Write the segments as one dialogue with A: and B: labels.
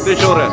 A: ಸತೀಶ್ ಅವರೇ.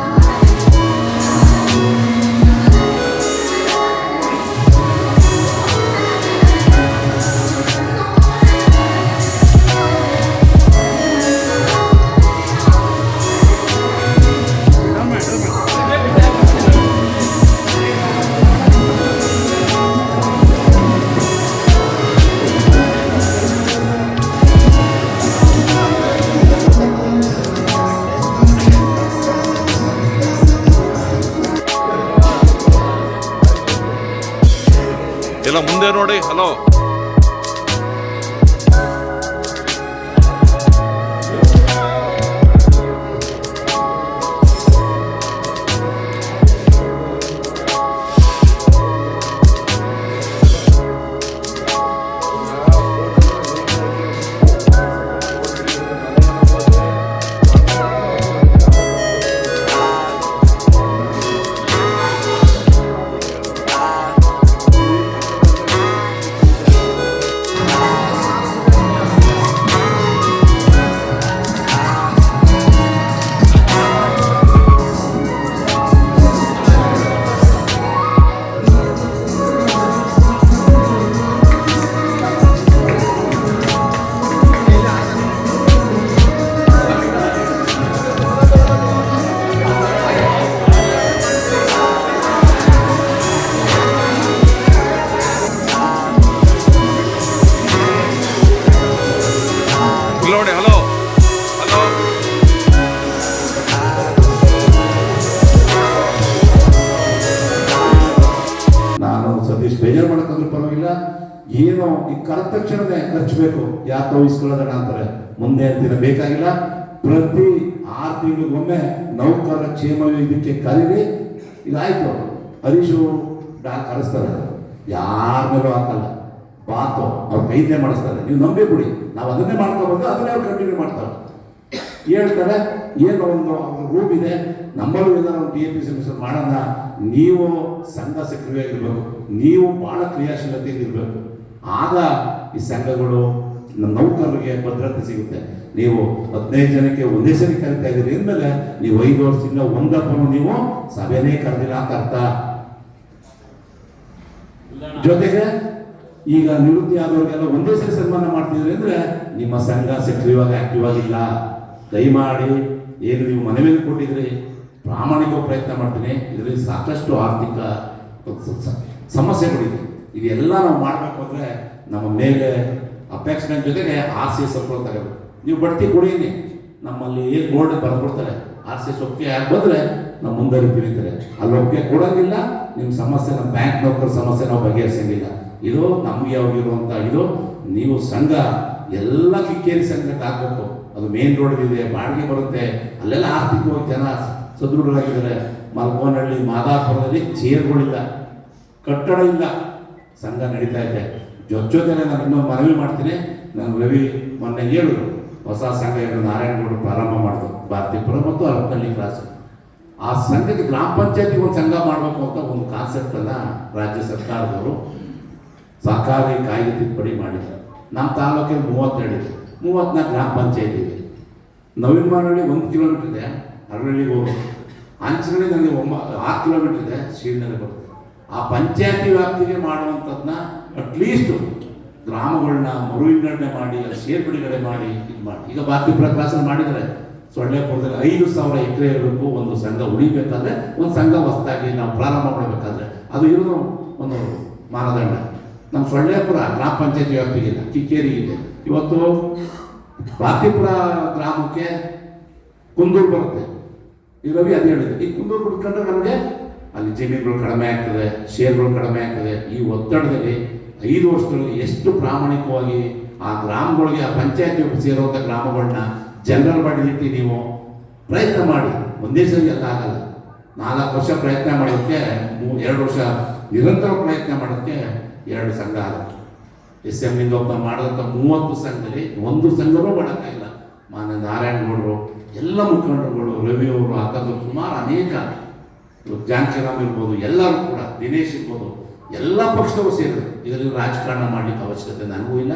A: ಎಲ್ಲ ಮುಂದೆ ನೋಡಿ. ಹಲೋ, ನೋಡಿ. ಹಲೋ ಹಲೋ,
B: ನಾನು ಸತೀಶ್ ಬೇಜಾರು ಮಾಡಕ್ಕಂದ್ರೆ ಪರವಾಗಿಲ್ಲ. ಏನೋ ಈ ಕರೆದ ತಕ್ಷಣನೇ ಖರ್ಚು ಬೇಕು, ಯಾಕೋ ಇಸ್ಕೊಳ್ಳೋದಣ ಅಂತಾರೆ. ಮುಂದೆ ಅಂತಿನ ಬೇಕಾಗಿಲ್ಲ. ಪ್ರತಿ 6 ತಿಂಗಳಿಗೊಮ್ಮೆ ನೌಕರರ ಕ್ಷೇಮ ಇದಕ್ಕೆ ಕರೀರಿ. ಈಗ ಆಯ್ತು, ಹರೀಶು ಕರೆಸ್ತಾರೆ, ಯಾರ ಮೇಲೂ ಹಾಕಲ್ಲ, ಬಾತು ಅವ್ರು ಕೈದೇ ಮಾಡಿಸ್ತಾರೆ. ನೀವು ನಂಬಿ ಬಿಡಿ, ನಾವು ಅದನ್ನೇ ಮಾಡ್ಕೊಬಂದು ಅದನ್ನೇ ಅವ್ರು ಕಂಟಿನ್ಯೂ ಮಾಡ್ತಾರೆ. ಹೇಳ್ತಾರೆ ಏನೋ ಒಂದು ರೂಮ್ ಇದೆ, ನಮ್ಮಲ್ಲೂ ಏನಾದ್ರು ಒಂದು TAPC ಮಿಷನ್ ಮಾಡೋಣ. ನೀವು ಸಂಘ ಸಕ್ರಿಯ ಇರಬೇಕು, ನೀವು ಭಾಳ ಕ್ರಿಯಾಶೀಲತೆಯಿಂದ ಇರಬೇಕು. ಆಗ ಈ ಸಂಘಗಳು ನಮ್ಮ ನೌಕರರಿಗೆ ಭದ್ರತೆ ಸಿಗುತ್ತೆ. ನೀವು 15 ಜನಕ್ಕೆ ಒಂದೇ ಸರಿ ಕರಿತಾ ಇದ್ದೀರಿ ಅಂದಮೇಲೆ ನೀವು 5 ವರ್ಷದಿಂದ ಒಂದಪ್ಪನು ನೀವು ಸಭೆನೇ ಕರೆದಿಲ್ಲ ಅಂತ ಅರ್ಥ. ಜೊತೆಗೆ ಈಗ ನಿವೃತ್ತಿ ಆದವ್ರಿಗೆಲ್ಲ ಒಂದೇ ಸರಿ ಸನ್ಮಾನ ಮಾಡ್ತಿದ್ರಿ ಅಂದ್ರೆ ನಿಮ್ಮ ಸಂಘ ಸಕ್ರಿಯವಾಗಿ ಆಕ್ಟಿವ್ ಆಗಿಲ್ಲ. ದಯಮಾಡಿ ಏನು ನೀವು ಮನೆ ಮೇಲೆ ಕೊಟ್ಟಿದ್ರಿ, ಪ್ರಾಮಾಣಿಕ ಪ್ರಯತ್ನ ಮಾಡ್ತೀನಿ. ಇದರಲ್ಲಿ ಸಾಕಷ್ಟು ಆರ್ಥಿಕ ಸಮಸ್ಯೆಗಳಿದೆ. ಇದೆಲ್ಲ ನಾವು ಮಾಡಬೇಕು ಅಂದರೆ ನಮ್ಮ ಮೇಲೆ ಅಪೇಕ್ಷೆ ಜೊತೆಗೆ RCS ಒಪ್ಪಿಗೆ ತಗೋಬೇಕು. ನೀವು ಬಡ್ತಿ ಕೊಡೀನಿ, ನಮ್ಮಲ್ಲಿ ಏನು ಬೋರ್ಡ್ ಬರೆದ್ಬಿಡ್ತಾರೆ, RCS ಒಪ್ಪಿಗೆ ಯಾಕೆ ಬಂದರೆ ನಾವು ಮುಂದೆ ತಿಂತಾರೆ. ಅಲ್ಲಿ ಒಪ್ಪಿಗೆ ಕೊಡೋಂಗಿಲ್ಲ, ನಿಮ್ಮ ಸಮಸ್ಯೆ, ನಮ್ಮ ಬ್ಯಾಂಕ್ ನೌಕರ ಸಮಸ್ಯೆ ನಾವು ಬಗೆಹರಿಸಂಗಿಲ್ಲ. ಇದು ನಮಗೆ ಯಾವಾಗಿರುವಂಥ ಇದು. ನೀವು ಸಂಘ ಎಲ್ಲ ಕಿಕ್ಕೇರಿ ಸಂಘಕ್ಕೆ ಹಾಕಬೇಕು. ಅದು ಮೇನ್ ರೋಡ್ ಇದೆ, ಬಾಡಿಗೆ ಬರುತ್ತೆ, ಅಲ್ಲೆಲ್ಲ ಆರ್ಥಿಕವಾಗಿ ಜನ ಸದೃಢರಾಗಿದ್ದಾರೆ. ಮಲ್ಕೋನಹಳ್ಳಿ ಮಾದಾಪುರದಲ್ಲಿ ಚೇರ್ಗಳಿಲ್ಲ, ಕಟ್ಟಡ ಇಲ್ಲ, ಸಂಘ ನಡೀತಾ ಇದೆ. ಜೊತೆನೆ ನಾನು ಇನ್ನೊಂದು ಮನವಿ ಮಾಡ್ತೀನಿ. ನಾನು ರವಿ ಮೊನ್ನೆ ಹೇಳಿದ್ರು, ಹೊಸ ಸಂಘ ನಾರಾಯಣಗೌಡರು ಪ್ರಾರಂಭ ಮಾಡಿದ್ರು, ಭಾರತೀಪುರ ಮತ್ತು ಹರಪನಹಳ್ಳಿ ಕ್ರಾಸ್. ಆ ಸಂಘಕ್ಕೆ ಗ್ರಾಮ ಪಂಚಾಯತಿಗೆ ಒಂದು ಸಂಘ ಮಾಡಬೇಕು ಅಂತ ಒಂದು ಕಾನ್ಸೆಪ್ಟನ್ನು ರಾಜ್ಯ ಸರ್ಕಾರದವರು ಸಹಕಾರಿ ಕಾಯ್ದೆ ತಿದ್ದುಪಡಿ ಮಾಡಿದ್ದಾರೆ. ನಮ್ಮ ತಾಲೂಕಿಗೆ 34 ಗ್ರಾಮ ಪಂಚಾಯತಿ ಇದೆ. ನವೀನ್ ಮಾರಳ್ಳಿ 1 ಕಿಲೋಮೀಟರ್ ಇದೆ, ಹರಳಳ್ಳಿಗೆ ಹೋಗಿ. ಅಂಚನಹಳ್ಳಿ ನನಗೆ 6 ಕಿಲೋಮೀಟರ್ ಇದೆ, ಶ್ರೀನಗರ ಬರುತ್ತೆ. ಆ ಪಂಚಾಯತಿ ವ್ಯಾಪ್ತಿಗೆ ಮಾಡುವಂಥದ್ದನ್ನ ಅಟ್ಲೀಸ್ಟ್ ಗ್ರಾಮಗಳನ್ನ ಮರುವಿಂಗಡಣೆ ಮಾಡಿ, ಸೇರ್ಪಡೆಗಡೆ ಮಾಡಿ ಇದು ಮಾಡಿ. ಈಗ ಭಾರತೀಪುರ ಕ್ರಾಸಲ್ಲಿ ಮಾಡಿದರೆ ಸೊಳ್ಳೆಪುರದಲ್ಲಿ 5,000 ಎಕರೆ ಇರಬೇಕು. ಒಂದು ಸಂಘ ಉಳಿಬೇಕಾದ್ರೆ, ಒಂದು ಸಂಘ ಹೊಸದಾಗಿ ನಾವು ಪ್ರಾರಂಭ ಮಾಡಬೇಕಾದ್ರೆ ಅದು ಇರೋದು ಒಂದು ಮಾನದಂಡ. ನಮ್ಮ ಸೊಳ್ಳೆಪುರ ಗ್ರಾಮ ಪಂಚಾಯತಿ ವ್ಯಾಪ್ತಿಗಿಲ್ಲ, ಕಿಕ್ಕೇರಿಗಿದೆ. ಇವತ್ತು ಭಾರತೀಪುರ ಗ್ರಾಮಕ್ಕೆ ಕುಂದೂರು ಬರುತ್ತೆ. ಈ ರವಿ ಅದು ಹೇಳಿದೆ, ಈ ಕುಂದೂರು ಬಿಟ್ಕೊಂಡ್ರೆ ನಮಗೆ ಅಲ್ಲಿ ಜಮೀನುಗಳು ಕಡಿಮೆ ಆಗ್ತದೆ, ಶೇರ್ಗಳು ಕಡಿಮೆ ಆಗ್ತದೆ. ಈ ಒತ್ತಡದಲ್ಲಿ 5 ವರ್ಷದಲ್ಲಿ ಎಷ್ಟು ಪ್ರಾಮಾಣಿಕವಾಗಿ ಆ ಗ್ರಾಮಗಳಿಗೆ, ಆ ಪಂಚಾಯತಿ ಸೇರುವಂಥ ಗ್ರಾಮಗಳನ್ನ ಜನರಲ್ ಮಾಡಿದಿಟ್ಟು ನೀವು ಪ್ರಯತ್ನ ಮಾಡಿ. ಒಂದೇ ಸರಿ ಎಲ್ಲ ಆಗಲ್ಲ. 4 ವರ್ಷ ಪ್ರಯತ್ನ ಮಾಡೋದಕ್ಕೆ, 2 ವರ್ಷ ನಿರಂತರ ಪ್ರಯತ್ನ ಮಾಡೋದಕ್ಕೆ 2 ಸಂಘ ಆಗುತ್ತೆ. SMನಿಂದ ಮಾಡಿದಂಥ 30 ಸಂಘದಲ್ಲಿ ಒಂದು ಸಂಘನೂ ಮಾಡೋಕ್ಕಾಗಿಲ್ಲ. ಮಾನ್ಯ ನಾರಾಯಣಗೌಡರು, ಎಲ್ಲ ಮುಖಂಡರುಗಳು, ರವಿಯವರು, ಹಾಕೋದು ಸುಮಾರು ಅನೇಕ, ಜಾನಕಿರಾಮ್ ಇರ್ಬೋದು, ಎಲ್ಲರೂ ಕೂಡ, ದಿನೇಶ್ ಇರ್ಬೋದು, ಎಲ್ಲ ಪಕ್ಷದವರು ಸೇರಿದ್ರು. ಇದರಲ್ಲಿ ರಾಜಕಾರಣ ಮಾಡಲಿಕ್ಕೆ ಅವಶ್ಯಕತೆ ನನಗೂ ಇಲ್ಲ.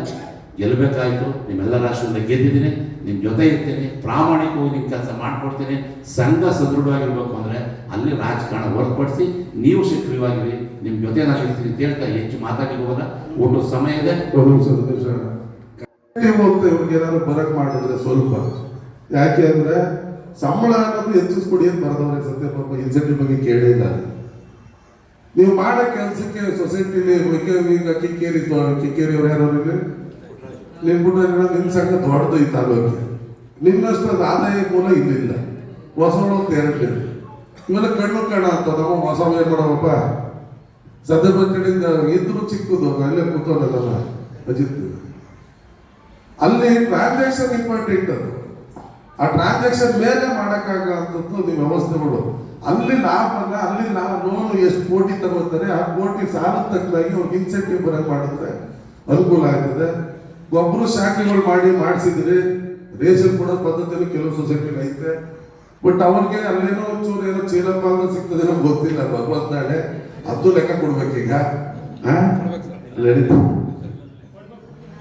B: ಗೆಲ್ಲಬೇಕಾಯಿತು, ನಿಮ್ಮೆಲ್ಲರ ರಾಷ್ಟ್ರದಿಂದ ಗೆದ್ದಿದ್ದೀನಿ. ನಿಮ್ಮ ಜೊತೆ ಇರ್ತೀನಿ, ಪ್ರಾಮಾಣಿಕವಾಗಿ ನಿಮ್ಮ ಕೆಲಸ ಮಾಡಿಕೊಡ್ತೀನಿ. ಸಂಘ ಸದೃಢವಾಗಿರ್ಬೇಕು ಅಂದರೆ ಅಲ್ಲಿ ರಾಜಕಾರಣ ಹೊರತುಪಡಿಸಿ ನೀವು ಸಕ್ರಿಯವಾಗಿರಿ, ನಿಮ್ಮ ಜೊತೆ ನಾನು ಇರ್ತೀನಿ ಅಂತ ಹೇಳ್ತಾ ಹೆಚ್ಚು ಮಾತಾಡಿ ಹೋದ ಊಟದ ಸಮಯ ಇದೆ.
C: ಇವ್ರಿಗೆ ಏನಾದ್ರು ಬರಕ್ ಮಾಡಿದ್ರೆ ಸ್ವಲ್ಪ, ಯಾಕೆ ಅಂದ್ರೆ ಸಂಬಳ ಅನ್ನೋದು ಹೆಚ್ಚಿಸ್ಕೊಡಿ ಅಂತ ಬರೆದವ್ರೆ ಸತ್ಯ ಪಾಪ ಇನ್ಸೆಂಟಿವ್ ಬಗ್ಗೆ ಕೇಳಿಲ್ಲ. ನೀವು ಮಾಡೋ ಕೆಲಸಕ್ಕೆ ಸೊಸೈಟಿಲಿ ಈಗ ಕಿಕ್ಕೇರಿ ಅವ್ರು ಯಾರು ನಿನ್ಬಿಟ್ಟು ನಿನ್ನ ಸಂಘ ದೊಡ್ಡದು ಈ ತಾಲೂಕಿಗೆ, ನಿನ್ನಷ್ಟು ಅದು ಆದಾಯ ಮೂಲ ಇಲ್ಲಿಲ್ಲ. ಹೊಸಗಳು ಅಂತ ಎರಡು ಇವೆಲ್ಲ ಕಣ್ಣು ಕಣ ಅಂತ ನಮ್ಮ ಹೊಸ ಏನ್ ಮಾಡವಪ್ಪ ಸದ್ಯ ಕಡೆಯಿಂದ ಇದ್ರು ಚಿಕ್ಕದು ಅಲ್ಲೇ ಕೂತವಲ್ಲ ಅಜಿತ್, ಅಲ್ಲಿ ಟ್ರಾನ್ಸಾಕ್ಷನ್ ಇಂಪಾರ್ಟೆಂಟ್. ಅದು ಆ ಟ್ರಾನ್ಸಾಕ್ಷನ್ ಮೇಲೆ ಮಾಡೋಕ್ಕಾಗಂಥದ್ದು ನಿಮ್ಮ ವ್ಯವಸ್ಥೆಗಳು. ಅಲ್ಲಿ ಲಾಭನ ಅಲ್ಲಿ ಲೋನ್ ಎಷ್ಟು ಕೋಟಿ ತಗೋತಾರೆ ಆ ಕೋಟಿ ಸಾಲ ತಕ್ಕದಾಗಿ ಅವ್ರಿಗೆ ಇನ್ಸೆಂಟಿವ್ ಬರಂಗ್ ಮಾಡಿದ್ರೆ ಅನುಕೂಲ ಆಗ್ತದೆ. ಗೊಬ್ಬರ ಶಾಖೆಗಳು ಮಾಡಿಸಿದ್ರೆ ರೇಷನ್ ಕೊಡೋ ಪದ್ಧತಿಯಲ್ಲಿ ಕೆಲವು ಸೊಸೈಟಿ ಐತೆ. ಬಟ್ ಅವ್ರಿಗೆ ಅಲ್ಲೇನೋ ಒಂಚೂರು ಏನೋ ಚೀಲಪ್ಪ ಅಂತ ಸಿಗ್ತದೆ ನಮ್ಗೆ ಗೊತ್ತಿಲ್ಲ. ಭಗವಂತ ನಾಳೆ ಅದು ಲೆಕ್ಕ ಕೊಡ್ಬೇಕೀಗ.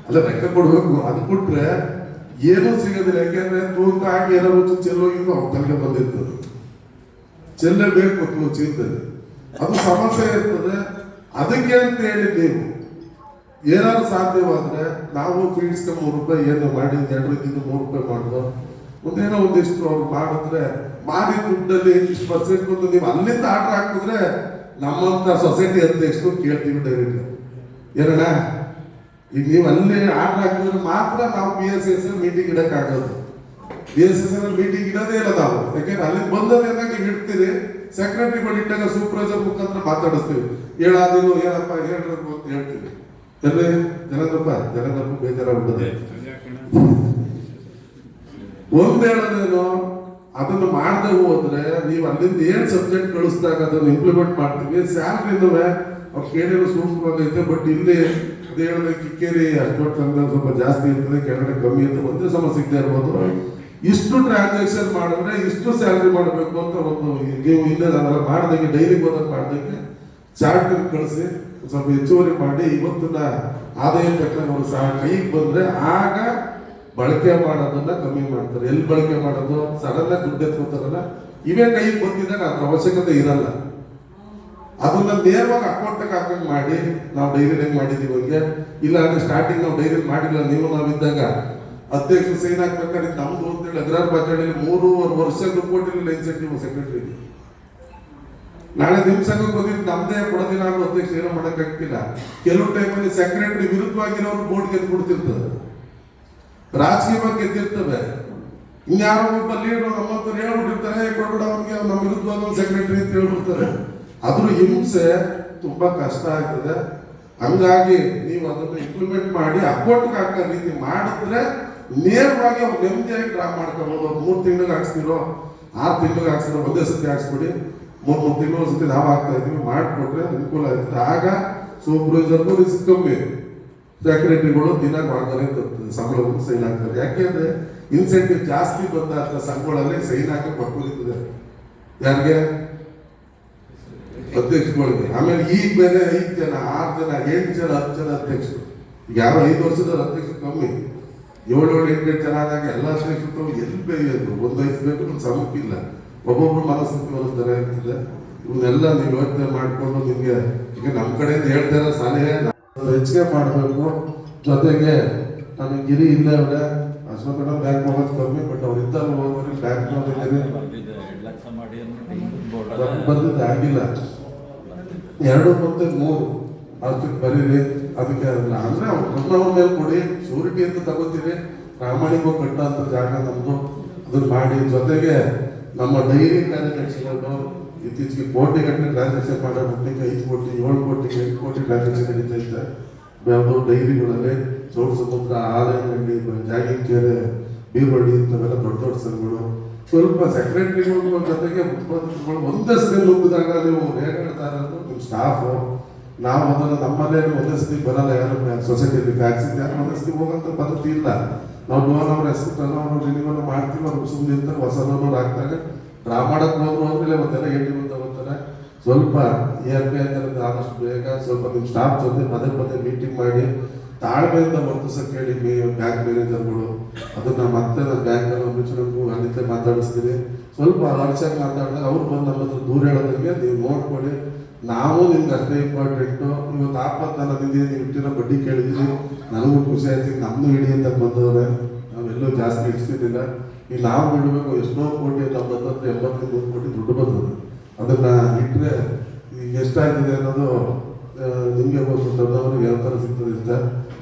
C: ಅಲ್ಲ ಲೆಕ್ಕ ಕೊಡ್ಬೇಕು. ಅದು ಕೊಟ್ರೆ ಏನೂ ಸಿಗೋದಿಲ್ಲ. ಯಾಕೆಂದ್ರೆ ತೂಕ ಆಗಿ ಏನಾದ್ರು ಚೆಲ್ಲೋಗಿದ್ದು ಅವ್ರ ತಲೆಗೆ ಬಂದಿರ್ತದೆ. ಚೆಲ್ಲಬೇಕು ಚೀಲದಲ್ಲಿ, ಅದು ಸಮಸ್ಯೆ ಇರ್ತದೆ. ಅದಕ್ಕೆ ಅಂತ ಹೇಳಿ ನೀವು ಏನಾದ್ರು ಸಾಧ್ಯವಾದ್ರೆ ನಾವು ಫೀಡ್ಸ್ 3 ರೂಪಾಯಿ ಏನು ಮಾಡಿ 2 ಇದ್ದು 3 ರೂಪಾಯಿ ಮಾಡಿದ್ರು ಒಂದೇನೋ ಒಂದಿಷ್ಟು ಅವ್ರು ಮಾಡಿದ್ರೆ ಮಾರಿ ದುಡ್ಡಲ್ಲಿ ಇಷ್ಟು ಪರ್ಸೆಂಟ್ ಬಂದು ನೀವು ಅಲ್ಲಿಂದ ಆರ್ಡರ್ ಹಾಕಿದ್ರೆ ನಮ್ಮಂತ ಸೊಸೈಟಿ ಅಧ್ಯಕ್ಷರು ಕೇಳ್ತೀವಿ ಡೈರೆಕ್ಟ್. ಏನಣ್ಣ ಈಗ ನೀವು ಅಲ್ಲಿ ಆರ್ಡರ್ ಹಾಕಿದ್ರೆ ಮಾತ್ರ ನಾವು BSS ಮೀಟಿಂಗ್ ಇಡಕ್ಕಾಗೋದು. BSS ಮೀಟಿಂಗ್ ಇಡೋದೇ ಇಲ್ಲ ನಾವು. ಯಾಕೆಂದ್ರೆ ಅಲ್ಲಿ ಬಂದದೇನಾಗ ನೀವು ಇಡ್ತೀರಿ, ಸೆಕ್ರೆಟರಿಗಳು ಇಟ್ಟಾಗ ಸೂಪರ್ವೈಸರ್ ಮುಖಾಂತರ ಮಾತಾಡಿಸ್ತೀವಿ. ಹೇಳಾದಿಲ್ಲ ಏನಪ್ಪ ಹೇಳ್ಬೇಕು ಅಂತ ಹೇಳ್ತೀವಿ. ಎಲ್ಲಿ ಜನಗಪ್ಪ ಬೇಜಾರಾಗ್ಬಿಟ್ಟದೆ. ಒಂದ್ ಹೇಳೋದೇನು, ಅದನ್ನು ಮಾಡದೆ ಹೋದ್ರೆ ನೀವು ಅಲ್ಲಿಂದ ಏನ್ ಸಬ್ಜೆಕ್ಟ್ ಕಳಿಸಿದಾಗ ಅದನ್ನು ಇಂಪ್ಲಿಮೆಂಟ್ ಮಾಡ್ತೀವಿ. ಸ್ಯಾಲ್ರಿನೂ ಅವ್ರು ಕೇಳಿರೋ ಸೂಕ್ತವಾಗೈತೆ. ಬಟ್ ಇಲ್ಲಿ ಅದು ಹೇಳಿದ್ರೆ ಕಿಕ್ಕೇರಿ ಅಷ್ಟೊಟ್ಟು ಸ್ವಲ್ಪ ಜಾಸ್ತಿ ಇರ್ತದೆ, ಕೆಳಗಡೆ ಕಮ್ಮಿ ಇರ್ತದೆ. ಒಂದೇ ಸಮಸ್ಯೆ ಸಿಗದೆ ಇರ್ಬೋದು. ಇಷ್ಟು ಟ್ರಾನ್ಸಾಕ್ಷನ್ ಮಾಡಿದ್ರೆ ಇಷ್ಟು ಸ್ಯಾಲ್ರಿ ಮಾಡಬೇಕು ಅಂತ ಒಂದು ನೀವು ಇಲ್ಲೇ ಅದೆಲ್ಲ ಮಾಡ್ದಂಗೆ ಡೈರಿಗೆ ಹೋದಾಗ ಮಾಡ್ದಂಗೆ ಚಾರ್ಟ್ ಕಳಿಸಿ ಸ್ವಲ್ಪ ಹೆಚ್ಚುವರಿ ಮಾಡಿ ಇವತ್ತಿನ ಆದಾಯ ತಕ್ಕಂಗೆ ಸಹ ಕೈಗೆ ಬಂದ್ರೆ ಆಗ ಬಳಕೆ ಮಾಡೋದನ್ನ ಕಮ್ಮಿ ಮಾಡ್ತಾರೆ. ಎಲ್ಲಿ ಬಳಕೆ ಮಾಡೋದು ಸಡನ್ ಆಗಿ ದುಡ್ಡು ಎತ್ಕೋತಾರಲ್ಲ, ಇವೇ ಕೈಗೆ ಬಂದಿದ್ದಾಗ ಅದ್ರ ಅವಶ್ಯಕತೆ ಇರಲ್ಲ. ಅದನ್ನ ನೇರವಾಗಿ ಅಕೌಂಟ್ಗೆ ಹಾಕಂಗ್ ಮಾಡಿ ನಾವು ಡೈರಿ ಹೆಂಗ್ ಮಾಡಿದೀವಿ ಬಗ್ಗೆ. ಇಲ್ಲ ಅಂದ್ರೆ ಸ್ಟಾರ್ಟಿಂಗ್ ನಾವು ಡೈರಿ ಮಾಡಿಲ್ಲ, ನೀವು ನಾವಿದ್ದಾಗ ಅಧ್ಯಕ್ಷರು ಸೈನ್ ಹಾಕ್ಬೇಕಾದ್ರೆ ನಮ್ದು ಅಂತೇಳಿ ಅಗ್ರಾರ್ ಬಾಜಾಡಿಯಲ್ಲಿ 3.5 ವರ್ಷ ದುಡ್ಡು ಕೊಟ್ಟಿರಲಿಲ್ಲ ಇನ್ಸೆಂಟಿವ್ ಸೆಕ್ರೆಟರಿಗೆ. ನಾಳೆ ನಿಮ್ ಸಂಘಕ್ಕೆ ಬಂದಿದ್ದು ನಮ್ದೇ ಕೊಡೋದಿಲ್ಲ ಅನ್ನೋ ಅಧ್ಯಕ್ಷ ಏನೋ ಮಾಡೋಕ್ಕಾಗ್ತಿಲ್ಲ. ಕೆಲವು ಟೈಮಲ್ಲಿ ಸೆಕ್ರೆಟರಿ ವಿರುದ್ಧವಾಗಿರೋರು ಬೋರ್ಡ್ ಗೆದ್ದು ಕೊಡ್ತಿರ್ತದೆ, ರಾಜಕೀಯವಾಗಿ ಗೆದ್ದಿರ್ತವೆ. ಇನ್ಯಾರೋ ಒಬ್ಬ ಲೀಡರ್ ನಮ್ಮಂತವ್ರು ಹೇಳ್ಬಿಟ್ಟಿರ್ತಾರೆ ಕೊಡ್ಬಿಡ ಅವ್ನಿಗೆ ನಮ್ಮ ವಿರುದ್ಧವಾಗಿ ಸೆಕ್ರೆಟರಿ ಅಂತ ಹೇಳ್ಬಿಡ್ತಾರೆ. ಅದ್ರ ಹಿಂಸೆ ತುಂಬಾ ಕಷ್ಟ ಆಗ್ತದೆ. ಹಂಗಾಗಿ ನೀವು ಅದನ್ನು ಇಂಪ್ಲಿಮೆಂಟ್ ಮಾಡಿ ಅಕೌಂಟ್ಗೆ ಹಾಕೋ ರೀತಿ ಮಾಡಿದ್ರೆ ನೇರವಾಗಿ ಅವ್ರು ನೆಮ್ಮದಿಯಾಗಿ ಡ್ರಾ ಮಾಡ್ಕೋಬಹುದು. 3 ತಿಂಗಳಿಗೆ ಹಾಕ್ಸ್ತಿರೋ 6 ತಿಂಗಳಿಗೆ ಹಾಕ್ಸ್ತಿರೋ ಒಂದೇ ಸತಿ ಹಾಕ್ಸ್ಬಿಡಿ. 3 ತಿಂಗಳು ಸತಿ ನಾವು ಹಾಕ್ತಾ ಇದೀವಿ, ಮಾಡಿಕೊಟ್ರೆ ಅನುಕೂಲ ಆಯ್ತದೆ. ಆಗ ಸೂಪರ್ವೈಸರ್ಗೂ ರಿಸ್ಕ್ ಕಮ್ಮಿ, ಸೆಕ್ರೆಟರಿಗಳು ದಿನ ಮಾಡ್ತಾರೆ ಸಂಬಳವನ್ನು ಸೈನ್ ಹಾಕ್ತಾರೆ. ಯಾಕೆಂದ್ರೆ ಇನ್ಸೆಂಟಿವ್ ಜಾಸ್ತಿ ಬಂದ ಸಂಘಗಳಲ್ಲಿ ಸೈನ್ ಹಾಕಿ ಬರ್ಕೊಂಡಿರ್ತದೆ ಯಾರಿಗೆ, ಅಧ್ಯಕ್ಷಗಳಿಗೆ. ಆಮೇಲೆ ಈಗ ಬೇರೆ 5 ಜನ 6 ಜನ 8 ಜನ 10 ಜನ ಅಧ್ಯಕ್ಷರು. ಈಗ ಯಾರು 5 ವರ್ಷದ ಅಧ್ಯಕ್ಷರು ಕಮ್ಮಿ, 7-8 ಜನ ಆದಾಗ ಎಲ್ಲ ಅಧ್ಯಕ್ಷರು ಎಲ್ಲಿ ಬೇಯೋದು, ಒಂದು ವಹಿಸ್ಬೇಕು ಒಂದು ಸಮಕ್ಕಿಲ್ಲ. ಒಬ್ಬೊಬ್ರು ಮನಸ್ಥಿತಿ ಬರುತ್ತಾರೆ ಆಗ್ತದೆ. ಇವನ್ನೆಲ್ಲ ನೀವು ಯೋಚನೆ ಮಾಡಿಕೊಂಡು ನಿಮ್ಗೆ ಈಗ ನಮ್ಮ ಕಡೆಯಿಂದ ಹೇಳ್ತಾರೆ ಸಲಹೆ ಹೆಚ್ಚಿಗೆ ಮಾಡಬೇಕು. ಜೊತೆಗೆ ನನಗೆ ಗಿರಿ ಇಲ್ಲೇ ಅವರೇ ಅಶೋಕ ಬ್ಯಾಂಕ್ ಹೋಗೋದು ಕಮ್ಮಿ, ಬಟ್ ಅವ್ರು ಇದ್ದಾಗ ಹೋಗೋರಿ ಬ್ಯಾಂಕ್ ಬಂದಿದ್ದು ಆಗಿಲ್ಲ. 2 ಮತ್ತೆ 3 ಅಷ್ಟಕ್ಕೆ ಬರೀರಿ. ಅದಕ್ಕೆ ಅಂದ್ರೆ ಅವ್ರು ಕನ್ನಡ ಮೇಲೆ ಕೊಡಿ, ಶೂರಿಟಿ ಅಂತ ತಗೋತೀರಿ. ಪ್ರಾಮಾಣಿಕವಾಗಿ ಕಟ್ಟ ಅಂತ ಜಾಗ ನಮ್ದು, ಅದನ್ನ ಮಾಡಿ. ಜೊತೆಗೆ ನಮ್ಮ ಡೈರಿ ಟ್ರಾನ್ಸಾಕ್ಷನ್ಗಳು ಇತ್ತೀಚೆಗೆ ಕೋಟಿಗಟ್ಟಲೆ ಟ್ರಾನ್ಸಾಕ್ಷನ್ ಮಾಡೋ ಮಟ್ಟಿಗೆ 5 ಕೋಟಿ 7 ಕೋಟಿ 8 ಕೋಟಿ ಟ್ರಾನ್ಸಾಕ್ಷನ್ ನಡೀತಾ ಇದ್ದೆ. ಯಾವುದು ಡೈರಿಗಳಲ್ಲಿ ಚೌಡ ಸಮುದ್ರ, ಆಲಯಗಂಡಿ, ಜಾಗಿಂಗ್ ಕೆರೆ, ಬೀರ್ವಡಿ ಇಂಥವೆಲ್ಲ ದೊಡ್ಡ ದೊಡ್ಡ ಸಂಘಗಳು. ಸ್ವಲ್ಪ ಸೆಕ್ರೆಟರಿಗಳ ಜೊತೆಗೆ ಉತ್ಪಾದಕಗಳು ಒಂದೇ ಸತಿ ನುಗ್ಗಿದಾಗ ನೀವು ಹೇಳ್ತಾ ಇರೋದು ನಿಮ್ಮ ಸ್ಟಾಫು. ನಾವು ಅದನ್ನು ನಮ್ಮಲ್ಲೇ ಒಂದೇ ಸತಿ ಬರಲ್ಲ. ಯಾರು ಸೊಸೈಟಿಯಲ್ಲಿ ಫ್ಯಾಕ್ಸಿಂದ ಯಾರು ಒಂದೇ ಸತಿ ಹೋಗೋಂಥ ಪದ್ಧತಿ ಇಲ್ಲ. ನಾವು ಲೋನ್ ಅವ್ರ ಹೆಸರು ಟರ್ನ್ ರಿನಿವಲ್ ಮಾಡ್ತೀವಿ. ಅವ್ರು ಸುಮ್ಮನೆ ಇರ್ತಾರೆ. ಹೊಸ ಲೋನ್ ಹಾಕ್ತಾರೆ, ಡ್ರಾ ಮಾಡಕ್ಕೆ ಹೋದ್ರೆ ಒಂದೆಲ್ಲ 8 ತಗೋತಾರೆ. ಸ್ವಲ್ಪ ERP ಆದಷ್ಟು ಬೇಗ ಸ್ವಲ್ಪ ನಿಮ್ಮ ಸ್ಟಾಫ್ ಜೊತೆ ಪದೇ ಮೀಟಿಂಗ್ ಮಾಡಿ ತಾಳ್ಮೆಯಿಂದ ವರ್ತಿಸಕ್ಕೆ ಹೇಳಿ ಬ್ಯಾಂಕ್ ಮ್ಯಾನೇಜರ್ಗಳು. ಅದನ್ನ ಮತ್ತೆ ನಾನು ಬ್ಯಾಂಕಲ್ಲಿ ಅಮಿಷನ್ಗೂ ಅಲ್ಲಿಂದ ಮಾತಾಡಿಸ್ತೀನಿ. ಸ್ವಲ್ಪ ವರ್ಷಕ್ಕೆ ಮಾತಾಡಿದಾಗ ಅವ್ರು ಬಂದು ನಮ್ಮ ಹತ್ರ ದೂರ ಹೇಳೋದಂಗೆ ನೀವು ನೋಡ್ಕೊಳ್ಳಿ, ನಾವು ನಿಮ್ಗೆ ಅಷ್ಟೇ ಇಂಪಾರ್ಟೆಂಟು. ಇವತ್ತು ಆಪತ್ತನದಿಂದ ನೀವು ಇಟ್ಟಿರೋ ಬಡ್ಡಿ ಕೇಳಿದ್ದೀನಿ, ನನಗೂ ಖುಷಿ ಆಯ್ತು. ನಮ್ಮನ್ನು ಹಿಡಿ ಅಂತ ಬಂದವ್ರೆ, ನಾವೆಲ್ಲೂ ಜಾಸ್ತಿ ಇಡ್ಸಿದ್ದಿಲ್ಲ. ಈಗ ನಾವು ಬಿಡಬೇಕು ಎಷ್ಟೋ ಕೋಟಿ, ನಮ್ಮ ಹತ್ರ 80-100 ಕೋಟಿ ದುಡ್ಡು ಬಂದದ್ದು. ಅದನ್ನ ಇಟ್ಟರೆ ಈಗ ಎಷ್ಟಾಗ್ತಿದೆ ಅನ್ನೋದು ನಿಮಗೆ ಗೊತ್ತು, ದೊಡ್ಡವ್ರಿಗೆ ಯಾವ ಥರ ಸಿಗ್ತದೆ ಅಂತ.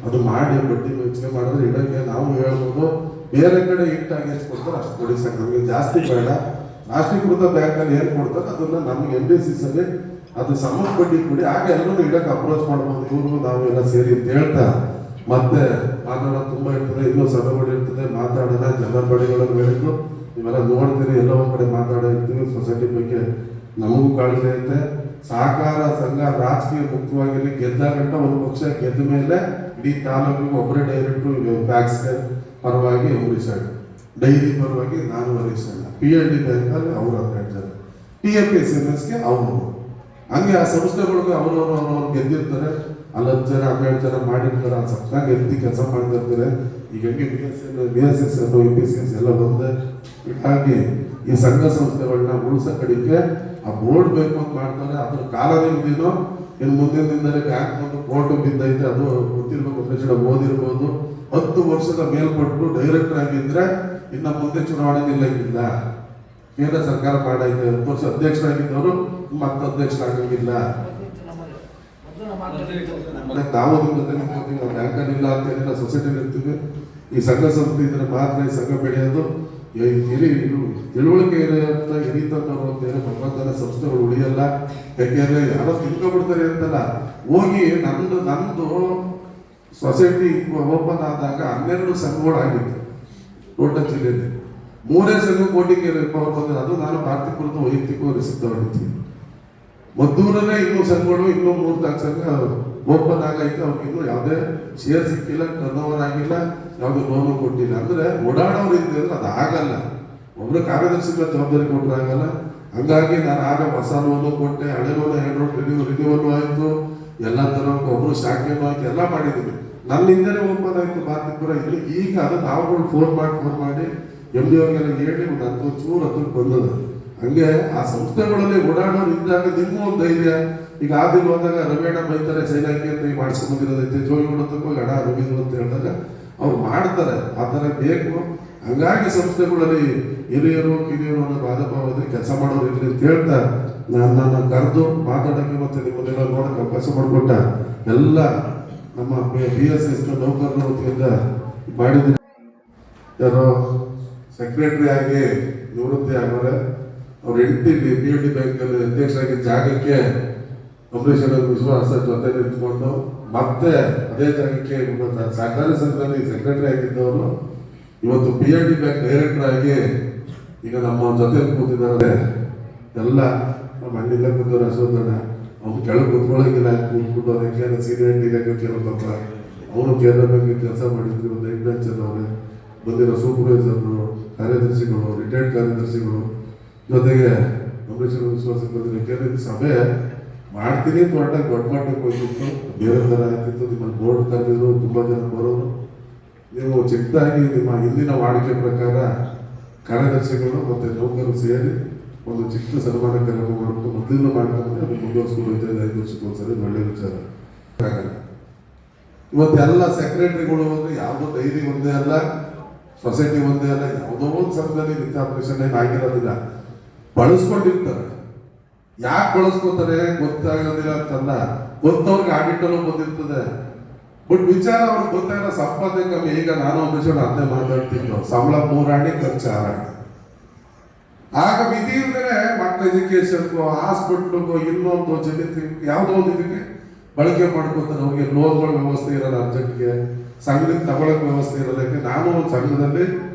C: ಅದು ಮಾಡಿ ಬಡ್ಡಿ ಹೆಚ್ಚಿಗೆ ಮಾಡಿದ್ರೆ ಇಡಕ್ಕೆ ನಾವು ಹೇಳ್ಬೋದು, ಬೇರೆ ಕಡೆ ಇಟ್ಟಾಗಿ ಎಷ್ಟು ಕೊಡ್ತಾರೆ ಅಷ್ಟು ಕೊಡಿ ಸಾಕು, ನಮಗೆ ಜಾಸ್ತಿ ಬೇಡ. ರಾಷ್ಟ್ರೀಕೃತ ಬ್ಯಾಂಕಲ್ಲಿ ಏನು ಕೊಡ್ತಾರೆ ಅದನ್ನ ನಮಗೆ NBCS ಅಲ್ಲಿ ಅದು ಸಮ ಬಡ್ಡಿ ಕೊಡಿ, ಆಗ ಎಲ್ಲರೂ ಇಡಕ್ಕೆ ಅಪ್ರೋಚ್ ಮಾಡ್ಬೋದು. ಇವರು ನಾವು ಎಲ್ಲ ಸೇರಿ ಅಂತ ಹೇಳ್ತಾ ಮತ್ತೆ ಮಾತಾಡೋದು ತುಂಬ ಇರ್ತದೆ, ಇನ್ನೂ ಸಭೆಗಳು ಇರ್ತದೆ, ಮಾತಾಡೋಣ. ಜನರ ಬಡಿಗಳನ್ನು ಹೇಳಿದ್ದು ಇವೆಲ್ಲ ನೋಡ್ತೀರಿ, ಎಲ್ಲೋ ಒಂದು ಕಡೆ ಮಾತಾಡೋ ಇರ್ತೀವಿ. ಸೊಸೈಟಿ ಬಗ್ಗೆ ನಮಗೂ ಕಾಳಜಿ ಐತೆ. ಸಹಕಾರ ಸಂಘ ರಾಜಕೀಯ ಮುಕ್ತವಾಗಿರಲಿ, ಗೆದ್ದಾಗಂಟ ಒಂದು ಪಕ್ಷ ಗೆದ್ದ ಮೇಲೆ ಇಡೀ ತಾಲೂಕಿಗೆ ಒಬ್ಬರೇ ಡೈರೆಕ್ಟ್ರು ಟ್ಯಾಕ್ಸ್ಗೆ ಪರವಾಗಿ ಅಂಬರೀಷ್ ಅಣ್ಣ, ಡೈರಿ ಪರವಾಗಿ ನಾನು ಹರೀಶ್ ಅಣ್ಣ, PLD ಬ್ಯಾಂಕಲ್ಲಿ ಅವರು 12 ಜನ, TFSMSಗೆ ಅವರು. ಹಂಗೆ ಆ ಸಂಸ್ಥೆಗಳಿಗೆ ಅವ್ರವ್ರು ಗೆದ್ದಿರ್ತಾರೆ. 10 ಜನ 12 ಜನ ಮಾಡಿರ್ತಾರೆ, ಅದು ಸಪ್ನಾಗಿ ಗೆದ್ದು ಕೆಲಸ ಮಾಡ್ತಿರ್ತಾರೆ. ಈಗ ಹಂಗೆ BSS EPCS ಎಲ್ಲ ಬಂದೆ. ಹಾಗೆ ಈ ಸಂಘ ಸಂಸ್ಥೆಗಳನ್ನ ಉಳಿಸೋ ಕಡೆಗೆ ಆ ಬೋರ್ಡ್ ಬೇಕು ಅಂತ ಮಾಡ್ತಾರೆ. ಅದ್ರ ಕಾಲ ನಿಮ್ದೇನೋ ಇನ್ನು ಮುಂದಿನ ದಿನದಲ್ಲಿ ಬ್ಯಾಂಕ್ ಒಂದು ಕೋರ್ಟ್ ಬಿದ್ದೈತೆ, ಅದು ಗೊತ್ತಿರ್ಬೇಕು, ಓದಿರ್ಬೋದು. 10 ವರ್ಷದ ಮೇಲ್ಪಟ್ಟು ಡೈರೆಕ್ಟರ್ ಆಗಿದ್ರೆ ಇನ್ನು ಮುಂದೆ ಚುನಾವಣೆ ನಿಲ್ಲಂಗಿಲ್ಲ. ಕೇಂದ್ರ ಸರ್ಕಾರ ಮಾಡೈತೆ, 10 ವರ್ಷ ಅಧ್ಯಕ್ಷರಾಗಿದ್ದವರು ಮತ್ತೆ ಅಧ್ಯಕ್ಷರಾಗಂಗಿಲ್ಲ. ನಾವು ನಿಮ್ಮ ಜೊತೆ ನಿಂತ್ಕೊತೀವಿ, ನಾವು ಬ್ಯಾಂಕಲ್ಲಿ ಇಲ್ಲ ಅಂತ ಏನಿಲ್ಲ, ಸೊಸೈಟಿಲಿ ಇರ್ತೀವಿ. ಈ ಸಂಘ ಸಂಸ್ಥೆ ಇದ್ರೆ ಮಾತ್ರ ಈ ಸಂಘ ಬೆಳೆಯೋದು. ತಿಳುವಳಿಕೆ ಇರೋಂಥ ಹಿರಿತಂದವರು ಅಂತೇಳಿ ಭಗವಂತನ ಸಂಸ್ಥೆಗಳು ಉಳಿಯಲ್ಲ. ಯಾಕೆಂದ್ರೆ ಯಾರೋ ತಿಳ್ಕೊಬಿಡ್ತಾರೆ ಅಂತಲ್ಲ, ಹೋಗಿ ನಂದು ಸೊಸೈಟಿ ಓಪನ್ ಆದಾಗ 12 ಸಂಘಗಳು ಆಗಿತ್ತು ಟೋಟಲ್ ಜಿಲ್ಲೆಯಲ್ಲಿ. 3 ಸಂಘ ಕೋಟಿಗೆ ಪವರ್ ಬಂದಿದೆ. ಅದು ನಾನು ಭಾರತೀಕೃತ ವೈಯಕ್ತಿಕ ರಿಸಿಪ್ಟ್ ತಗೊಂಡಿದ್ದೀನಿ. ಮದ್ದೂರಲ್ಲೇ ಇನ್ನೂ ಸಂಘಗಳು, ಇನ್ನೂ 3-4 ಸಂಘ ಓಪನ್ ಆಗೈತೆ. ಅವ್ರಿಗೆ ಇನ್ನೂ ಯಾವುದೇ ಶೇರ್ ಸಿಕ್ಕಿಲ್ಲ, ಟರ್ನ್ ಓವರ್ ಆಗಿಲ್ಲ, ಯಾವುದೇ ಲೋನು ಕೊಟ್ಟಿಲ್ಲ. ಅಂದ್ರೆ ಓಡಾಡೋರು ಇದ್ರೆ ಅದು ಆಗಲ್ಲ. ಒಬ್ರು ಕಾರ್ಯದರ್ಶಿಗಳ ಜವಾಬ್ದಾರಿ ಕೊಟ್ಟರೆ ಆಗಲ್ಲ. ಹಂಗಾಗಿ ನಾನು ಆಗ ಹೊಸ ಲೋನು ಕೊಟ್ಟೆ, ಹಳೆ ಲೋನು 2 ರಿನ್ಯೂವಲ್ ಆಯಿತು, ಎಲ್ಲ ಥರ ಒಬ್ರು ಶಾಖೆನೂ ಆಯ್ತು, ಎಲ್ಲ ಮಾಡಿದ್ದೀವಿ. ನನ್ನಿಂದಲೇ ಓಪನ್ ಆಯಿತು ಭಾರತೀಪುರ. ಇಲ್ಲಿ ಈಗ ಅದು ನಾವುಗಳು ಫೋನ್ ಮಾಡಿ MD ಅವ್ರಿಗೆಲ್ಲ ಹೇಳಿ ಒಂದು 10 ಚೂರು ಹತ್ರಕ್ಕೆ ಬಂದದ. ಹಂಗೆ ಆ ಸಂಸ್ಥೆಗಳಲ್ಲಿ ಓಡಾಡೋರು ಇದ್ದಾಗ ನಿಮ್ಮ ಒಂದು ಧೈರ್ಯ. ಈಗ ಆದಿಲ್ ಹೋದಾಗ ರವಿಯಣ್ಣ ಬೈತಾರೆ, ಚೈನಾಕಿ ಅಂತ ಮಾಡಿಸ್ಕೊಂಡ್ ಬಂದಿರೋದೈತೆ, ಜೋಗಿ ನೋಡೋದಕ್ಕೂ ಹಣ ರವಿದು ಅಂತ ಹೇಳಿದಾಗ ಅವ್ರು ಮಾಡ್ತಾರೆ. ಆ ಥರ ಬೇಕು. ಹಂಗಾಗಿ ಸಂಸ್ಥೆಗಳಲ್ಲಿ ಹಿರಿಯರು ಕಿರಿಯರು ಅನ್ನೋ ಬಾಧಭಾವ ಇದ್ರೆ ಕೆಲಸ ಮಾಡೋರು ಇರಲಿ ಅಂತ ಹೇಳ್ತಾ ನನ್ನ ಕರೆದು ಮಾತಾಡೋಕ್ಕೆ ಮತ್ತೆ ನಿಮ್ಮನ್ನೆಲ್ಲ ನೋಡೋಕೆ ಅವಕಾಶ ಮಾಡಿಕೊಟ್ಟ ಎಲ್ಲ ನಮ್ಮ BSS ನೌಕರರ ವತಿಯಿಂದ ಮಾಡಿದ್ದೀನಿ. ಯಾರೋ ಸೆಕ್ರೆಟರಿ ಆಗಿ ನಿವೃತ್ತಿ ಆಗೋರೆ, ಅವ್ರ ಹೆಂಡತಿ PLD ಬ್ಯಾಂಕಲ್ಲಿ ಅಧ್ಯಕ್ಷರಾಗಿ ಜಾಗಕ್ಕೆ ಅಂಬರೀಷ್ ವಿಶ್ವಾಸ ಜೊತೆ ನಿಂತ್ಕೊಂಡು ಮತ್ತೆ ಅದೇ ಜಾಗಕ್ಕೆ ಸಹಕಾರಿ ಸಂಘದಲ್ಲಿ ಸೆಕ್ರೆಟರಿ ಆಗಿದ್ದವರು ಇವತ್ತು PLD ಬ್ಯಾಂಕ್ ಡೈರೆಕ್ಟರ್ ಆಗಿ ಈಗ ನಮ್ಮ ಜೊತೆ ಕೂತಿದ್ದಾರೆ. ಎಲ್ಲ ನಮ್ಮ ಹಣ್ಣಿಲ್ಲ ಕೂತವ್ರು ಅಶೋಧನ, ಅವ್ನು ಕೆಳಗೆ ಕೂತ್ಕೊಳ್ಳೋಂಗಿಲ್ಲ, ಕೂತ್ಬಿಟ್ಟು ಅವ್ರಿಗೆ ಸೀನಿಯರ್ ಕೇಳೋದಪ್ಪ. ಅವನು ಕೇಂದ್ರ ಬ್ಯಾಂಕ್ ಕೆಲಸ ಮಾಡಿದ್ರು. ಒಂದು 8 ಬ್ಯಾಂಚರ್ ಅವರೇ ಬಂದಿರೋ ಸೂಪರ್ವೈಸರ್ಗಳು, ಕಾರ್ಯದರ್ಶಿಗಳು, ರಿಟೈರ್ಡ್ ಕಾರ್ಯದರ್ಶಿಗಳು ಜೊತೆಗೆ ಅಂಬರೀಷ್ ವಿಶ್ವಾಸಕ್ಕೆ ಬಂದಿರೋ ಕೇಂದ್ರ ಸಭೆ ಮಾಡ್ತೀನಿ ಅಂತ ಹೊರಟಾಗ ದೊಡ್ಡ ಮಟ್ಟಕ್ಕೆ ಹೋಗಿತ್ತು. ಬೇರೆ ಥರ ಆಗ್ತಿತ್ತು. ನಿಮ್ಮಲ್ಲಿ ಬೋರ್ಡ್ ಕರೆದಿದ್ರು, ತುಂಬ ಜನ ಬರೋರು. ನೀವು ಚಿಕ್ಕದಾಗಿ ನಿಮ್ಮ ಹಿಂದಿನ ವಾಡಿಕೆ ಪ್ರಕಾರ ಕಾರ್ಯದರ್ಶಿಗಳು ಮತ್ತು ನೌಕರರು ಸೇರಿ ಒಂದು ಚಿಕ್ಕ ಸನ್ಮಾನ ಕಾರ್ಯಕ್ರಮ ಮಾಡ್ಕೊಂಡು ಮೊದಲಿಂದ ಮಾಡ್ಕೊಂಡ್ರೆ ಅದು ಮುಂದುವರ್ಸ್ಕೊಂಡು ಹೋಗ್ತಾ ಇದೆ. 5 ವರ್ಷಕ್ಕೆ ಒಂದ್ಸರಿ ಒಳ್ಳೆ ವಿಚಾರ ಆಗಲ್ಲ. ಇವತ್ತೆಲ್ಲ ಸೆಕ್ರೆಟರಿಗಳು ಅಂದರೆ ಯಾವುದೋ ಡೈರಿ ಒಂದೇ ಅಲ್ಲ, ಸೊಸೈಟಿ ಒಂದೇ ಅಲ್ಲ, ಯಾವುದೋ ಒಂದು ಸಂಘದಲ್ಲಿ ರಿಕಾಪರೇಷನ್ ಏನು ಆಗಿರೋದಿಲ್ಲ, ಬಳಸ್ಕೊಂಡಿರ್ತಾರೆ. ಯಾಕೆ ಬಳಸ್ಕೊತಾರೆ ಗೊತ್ತಾಗೋದಿಲ್ಲ ಅಂತಲ್ಲ, ಗೊತ್ತವ್ರಿಗೆ ಆಡಿಟಲ್ಲೂ ಬಂದಿರ್ತದೆ. ಬಟ್ ವಿಚಾರ ಅವ್ರಿಗೆ ಗೊತ್ತಾಗಲ್ಲ, ಸಂಪಾದನೆ ಕಮ್ಮಿ. ಈಗ ನಾನು ಅಂಬರೀಷ್ ಅದನ್ನೇ ಮಾತಾಡ್ತಿದ್ದು, ಸಂಬಳ 3 ಆಣೆ ಖರ್ಚು 6 ಆಣೆ. ಆಗ ವಿಧಿ ಇಲ್ಲದೆ ಮಕ್ಕಳ ಎಜುಕೇಶನ್ಗೂ ಹಾಸ್ಪಿಟ್ಲಿಗೂ ಇನ್ನೊಂದು ಜನಿತಿ ಯಾವುದೋ ಒಂದು ಇದಕ್ಕೆ ಬಳಕೆ ಮಾಡ್ಕೊತಾರೆ. ಅವ್ರಿಗೆ ಲೋನ್ಗಳ ವ್ಯವಸ್ಥೆ ಇರೋಲ್ಲ, ಅರ್ಜೆಂಟ್ಗೆ ಸಂಘದಿಂದ ತಗೊಳಕ್ ವ್ಯವಸ್ಥೆ ಇರೋದಕ್ಕೆ. ನಾನು ಒಂದು ಸಂಘದಲ್ಲಿ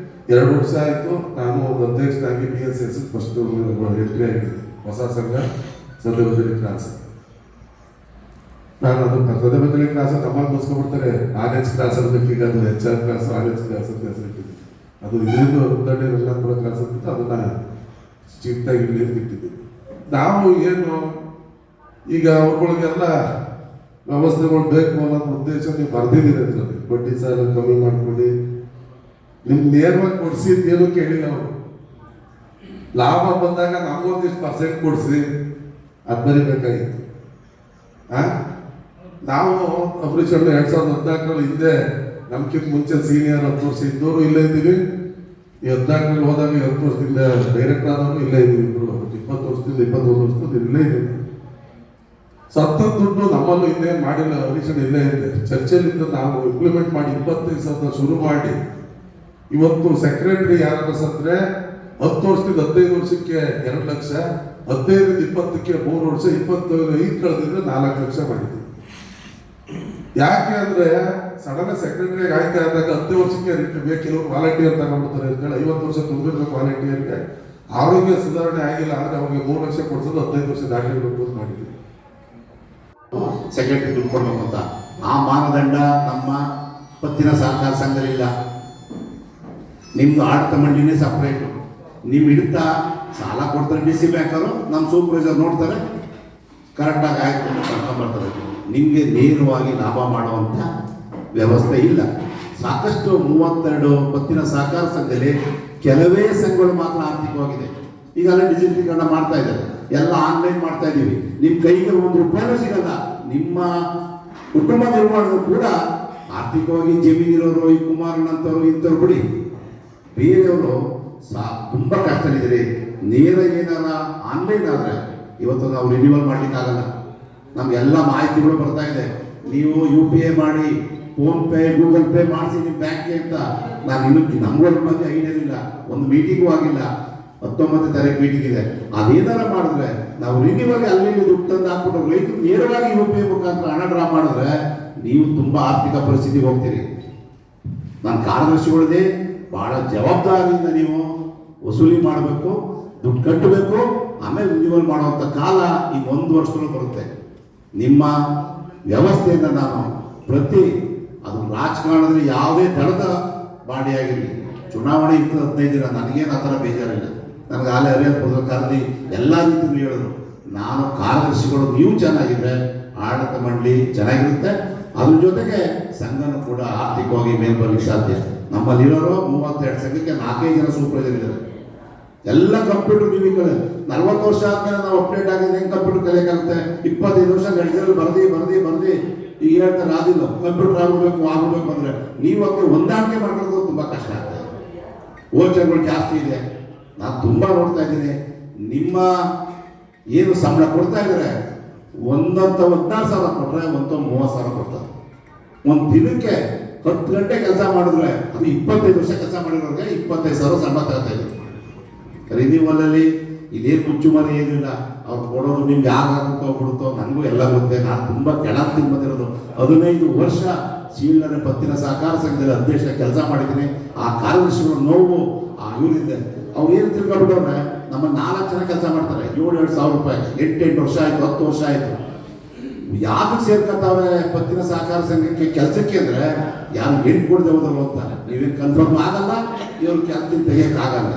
C: 2 ವರ್ಷ ಆಯಿತು. ನಾನು ಒಂದು ಅಧ್ಯಕ್ಷನಾಗಿ BSS ಫಸ್ಟ್ ಎಂಟ್ರಿ ಆಗಿದ್ದೀನಿ. ಹೊಸ ಸಂಘ ಸದ್ಯಬದಲಿ ಕ್ಲಾಸ್. ನಾನು ಅದು ಸದ್ಯಬದಲಿ ಕ್ಲಾಸ್ ನಮ್ಮಲ್ಲಿ ಮುಗಿಸ್ಕೊಂಡ್ಬಿಡ್ತಾರೆ. RH ಕ್ಲಾಸ್ ಅನ್ನೋದಕ್ಕೆ ಅದು HR ಕ್ಲಾಸ್, RH ಕ್ಲಾಸ್ ಅಂತ ಹೆಸರಿಟ್ಟಿದ್ದೀನಿ. ಅದು ಇದರಿಂದ ಉದ್ದಡಿ ರಂಗನಾಥಪುರ ಕ್ಲಾಸ್ ಅಂತ ಅದನ್ನ ಚಿಕ್ಕಾಗಿ ಇಲ್ಲಿ ಇಟ್ಟಿದ್ದೀವಿ. ನಾವು ಏನು ಈಗ ಅವ್ರಗಳಿಗೆಲ್ಲ ವ್ಯವಸ್ಥೆಗಳು ಬೇಕು ಅನ್ನೋದು ಉದ್ದೇಶ ನೀವು ಬರ್ದಿದ್ದೀರಿ ಅದರಲ್ಲಿ. ಬಡ್ಡಿ ಸಾಲ ಕಮ್ಮಿ ಮಾಡ್ಕೊಳ್ಳಿ, ನಿಮ್ಗೆ ನೇರವಾಗಿ ಕೊಡಿಸಿದ್ದು ಏನು ಕೇಳಿಲ್ಲ ಅವರು. ಲಾಭ ಬಂದಾಗ ನಮಗೊಂದಿಷ್ಟು ಪರ್ಸೆಂಟ್ ಕೊಡಿಸಿ ಅದು ಬರಿಬೇಕಾಗಿತ್ತು. ನಾವು ಅಂಬರೀಷ್ ಅವರು 2014 ಹಿಂದೆ ನಮ್ಗಿಂತ ಮುಂಚೆ ಸೀನಿಯರ್ 10 ವರ್ಷ ಇದ್ದವರು ಇಲ್ಲೇ ಇದ್ದೀವಿ. ಈ 14 ಹೋದಾಗ 20 ವರ್ಷದಿಂದ ಡೈರೆಕ್ಟರ್ ಆದವರು ಇಲ್ಲೇ ಇದ್ದೀವಿ. ಇಬ್ಬರು 20 ವರ್ಷದಿಂದ 21 ವರ್ಷದಿಂದ ಇಲ್ಲೇ ಇದ್ದೀವಿ. ಸತ್ತ ದುಡ್ಡು ನಮ್ಮಲ್ಲೂ ಇನ್ನೇನು ಮಾಡಿಲ್ಲ, ಹರೀಶನ್ ಇಲ್ಲೇ ಇದೆ. ಚರ್ಚೆಲಿಂದ ನಾವು ಇಂಪ್ಲಿಮೆಂಟ್ ಮಾಡಿ 25,000 ಶುರು ಮಾಡಿ ಇವತ್ತು ಸೆಕ್ರೆಟರಿ ಯಾರು ಸತ್ರೆ 10 ವರ್ಷದಿಂದ 15 ವರ್ಷಕ್ಕೆ 2 ಲಕ್ಷ, 15ರಿಂದ 20ಕ್ಕೆ 3 ವರ್ಷ, 25 ಕಳೆದಿದ್ರೆ 4 ಲಕ್ಷ ಮಾಡಿದ್ವಿ. ಯಾಕೆ ಅಂದ್ರೆ ಸಡನ್ ಸೆಕ್ರೆಟರಿ ಆಯ್ಕೆ ಆದಾಗ 10 ವರ್ಷಕ್ಕೆ ಕೆಲವರು ವಾಲಂಟಿಯರ್ ತಗೊಂಡ್ಬಿಡ್ತಾರೆ ಅಂತೇಳಿ 50 ವರ್ಷ ತುಂಬಿರ್ಬೇಕು ವಾಲಂಟಿಯರ್ಗೆ. ಆರೋಗ್ಯ ಸುಧಾರಣೆ ಆಗಿಲ್ಲ ಅಂದ್ರೆ ಅವ್ರಿಗೆ 3 ಲಕ್ಷ ಕೊಡ್ಸೋದು 15 ವರ್ಷ ದಾಟಿರ್ಬೇಕು ಅಂತ ಮಾಡಿದ್ವಿ.
B: ಸೆಕ್ರೆಟರಿ ದುಡ್ಡು ಕೊಡ್ಬೇಕು ಅಂತ ಆ ಮಾನದಂಡ ನಮ್ಮ ಪತ್ತಿನ ಸಹಕಾರ ಸಂಘದಲ್ಲಿಲ್ಲ. ನಿಮ್ದು ಆಡಳಿತ ಮಂಡಳಿನೇ ಸಪ್ರೇಟು. ನೀವು ಇಡ್ತಾ ಸಾಲ ಕೊಡ್ತಾರೆ ಡಿ ಸಿ ಬ್ಯಾಂಕರು, ನಮ್ಮ ಸೂಪರ್ವೈಸರ್ ನೋಡ್ತಾರೆ, ಕರೆಕ್ಟಾಗಿ ಆಯ್ತು ಕರ್ಕೊಂಡ್ಬರ್ತಾರೆ. ನಿಮಗೆ ನೇರವಾಗಿ ಲಾಭ ಮಾಡುವಂಥ ವ್ಯವಸ್ಥೆ ಇಲ್ಲ. ಸಾಕಷ್ಟು 32 ಪತ್ತಿನ ಸಹಕಾರ ಸಂಘದಲ್ಲಿ ಕೆಲವೇ ಸಂಘಗಳು ಮಾತ್ರ ಆರ್ಥಿಕವಾಗಿದೆ. ಈಗೆಲ್ಲ ಡಿಜಿಟಲೀಕರಣ ಮಾಡ್ತಾ ಇದ್ದಾರೆ, ಎಲ್ಲ ಆನ್ಲೈನ್ ಮಾಡ್ತಾ ಇದ್ದೀವಿ. ನಿಮ್ಮ ಕೈಗೆ 1 ರೂಪಾಯಿನೂ ಸಿಗಲ್ಲ. ನಿಮ್ಮ ಕುಟುಂಬ ನಿರ್ವಹಣೆ ಕೂಡ ಆರ್ಥಿಕವಾಗಿ ಜಮೀನಿರೋರು, ಈ ಕುಮಾರನಂತವರು ಇಂಥವ್ರು ಬಿಡಿ, ಬೇರೆಯವರು ತುಂಬ ಕಷ್ಟದಿದ್ದೀರಿ. ನೇರ ಏನಾರ ಆನ್ಲೈನ್ ಆದರೆ ಇವತ್ತು ನಾವು ರಿನ್ಯೂವಲ್ ಮಾಡಲಿಕ್ಕಾಗಲ್ಲ. ನಮಗೆಲ್ಲ ಮಾಹಿತಿಗಳು ಬರ್ತಾ ಇದೆ. ನೀವು UPI ಮಾಡಿ, ಫೋನ್ಪೇ, ಗೂಗಲ್ ಪೇ ಮಾಡಿಸಿ ನಿಮ್ಮ ಬ್ಯಾಂಕ್ಗೆ ಅಂತ ನಾನು ಇನ್ನೂ ನಮಗೂ ಬಗ್ಗೆ ಐಡಿಯಾ ಇಲ್ಲ. ಒಂದು ಮೀಟಿಂಗೂ ಆಗಿಲ್ಲ. 19ನೇ ತಾರೀಕು ಮೀಟಿಂಗ್ ಇದೆ. ಅದೇನಾರ ಮಾಡಿದ್ರೆ ನಾವು ರಿನ್ಯೂವಲ್ಗೆ ಅಲ್ಲಿ ದುಡ್ಡು ತಂದು ಹಾಕ್ಬಿಟ್ಟು ರೈತರು ನೇರವಾಗಿ UPI ಮುಖಾಂತರ ಹಣ ಡ್ರಾ ಮಾಡಿದ್ರೆ ನೀವು ತುಂಬ ಆರ್ಥಿಕ ಪರಿಸ್ಥಿತಿಗೆ ಹೋಗ್ತೀರಿ. ನಾನು ಕಾರ್ಯದರ್ಶಿಗಳದೇ ಬಹಳ ಜವಾಬ್ದಾರಿಯಿಂದ ನೀವು ವಸೂಲಿ ಮಾಡಬೇಕು, ದುಡ್ಡು ಕಟ್ಟಬೇಕು, ಆಮೇಲೆ ರಿನ್ಯೂವಲ್ ಮಾಡುವಂಥ ಕಾಲ ಈ 1 ವರ್ಷದಲ್ಲೂ ಬರುತ್ತೆ. ನಿಮ್ಮ ವ್ಯವಸ್ಥೆಯಿಂದ ನಾನು ಅದು ರಾಜಕಾರಣದಲ್ಲಿ ಯಾವುದೇ ದಳದ ಬಾಡಿಯಾಗಿರಲಿ, ಚುನಾವಣೆ ಇತ್ತು 15 ದಿನ, ನನಗೇನು ಆ ಥರ ಬೇಜಾರಿಲ್ಲ. ನನಗೆ ಆಲೆ ಹರಿಯಲ್ ಕರೆದಿ ಎಲ್ಲ ರೀತಿಯೂ ಹೇಳಿದ್ರು. ನಾನು ಕಾರ್ಯದರ್ಶಿಗಳು ನೀವು ಚೆನ್ನಾಗಿದ್ರೆ ಆಡಳಿತ ಮಂಡಳಿ ಚೆನ್ನಾಗಿರುತ್ತೆ, ಅದ್ರ ಜೊತೆಗೆ ಸಂಘನೂ ಕೂಡ ಆರ್ಥಿಕವಾಗಿ ಮೇಲ್ ಬರ್ಲಿಕ್ಕೆ ಸಾಧ್ಯ. ನಮ್ಮಲ್ಲಿರೋರು 32 ಸಂಘಕ್ಕೆ 4 ಜನ ಸೂಪರ್ವೈಸರ್ ಇದ್ದಾರೆ. ಎಲ್ಲ ಕಂಪ್ಯೂಟರ್ ನೀವು 40 ವರ್ಷ ಆದ್ಮೇಲೆ ನಾವು ಅಪ್ಡೇಟ್ ಆಗಿದ್ರೆ ಹೆಂಗೆ ಕಂಪ್ಯೂಟರ್ ಕಲಿಯೋಕ್ಕಾಗುತ್ತೆ? 25 ವರ್ಷ ಗಡಿಜಲ್ಲಿ ಬರ್ದಿ ಈಗ ಹೇಳ್ತಾರೆ ಆದಿಲ್ಲ, ಕಂಪ್ಯೂಟರ್ ಆಗಬೇಕು ಅಂದ್ರೆ ನೀವು ಅದಕ್ಕೆ ಹೊಂದಾಣಿಕೆ ಮಾಡೋದು ತುಂಬ ಕಷ್ಟ ಆಗ್ತದೆ. ಓಚರ್ಗಳು ಜಾಸ್ತಿ ಇದೆ. ನಾನು ತುಂಬ ನೋಡ್ತಾ ಇದ್ದೀನಿ. ನಿಮ್ಮ ಏನು ಸಂಬಳ ಕೊಡ್ತಾ ಇದ್ದಾರೆ, ಒಂದಂತ 14,000 ಕೊಟ್ಟರೆ ಒಂದು 30,000 ಕೊಡ್ತಾರೆ. ಒಂದು ದಿನಕ್ಕೆ 10 ಗಂಟೆ ಕೆಲಸ ಮಾಡಿದ್ರೆ ಅದು 25 ವರ್ಷ ಕೆಲಸ ಮಾಡಿರೋರಿಗೆ 25,000 ಸಂಬಳ ತಗೋತಾ ಇದ್ದಾರೆ. ರಿನ್ಯೂವಲಲ್ಲಿ ಇದೇನು ಮುಚ್ಚುಮರಿ ಏನಿಲ್ಲ. ಅವ್ರು ಕೊಡೋದು ನಿಮ್ಗೆ ಯಾಕಾಗುತ್ತೋ ಬಿಡುತ್ತೋ ನನಗೂ ಎಲ್ಲ ಗೊತ್ತೆ. ನಾನು ತುಂಬ ಕೆಳಗೆ ಬಂದಿರೋದು 15 ವರ್ಷ ಶೀಲ್ನರ ಪತ್ತಿನ ಸಹಕಾರ ಸಂಘದಲ್ಲಿ ಅಧ್ಯಕ್ಷ ಕೆಲಸ ಮಾಡಿದ್ದೀನಿ. ಆ ಕಾರ್ಯದರ್ಶಿಗಳ ನೋವು ಇವರಿದೆ. ಅವ್ರು ಏನು ತಿಳ್ಕೊಬಿಟ್ಟವ್ರೆ, ನಮ್ಮ 4 ಜನ ಕೆಲಸ ಮಾಡ್ತಾರೆ, 7,000 ರೂಪಾಯಿ, 8 ವರ್ಷ ಆಯ್ತು, 10 ವರ್ಷ ಆಯ್ತು. ಯಾಕೆ ಸೇರ್ಕೊತಾವ್ರೆ ಪತ್ತಿನ ಸಹಕಾರ ಸಂಘಕ್ಕೆ ಕೆಲಸಕ್ಕೆ ಅಂದ್ರೆ ಯಾರು ಹೆಣ್ಣು ಕೊಡದೆ ಹೋದ್ರು ಅಂತಾರೆ. ನೀವೇನು ಕನ್ಫರ್ಮ್ ಆಗಲ್ಲ, ಇವ್ರ ಕೆಲಸದಿಂದ ತೆಗಿಯೋಕ್ಕಾಗಲ್ಲ.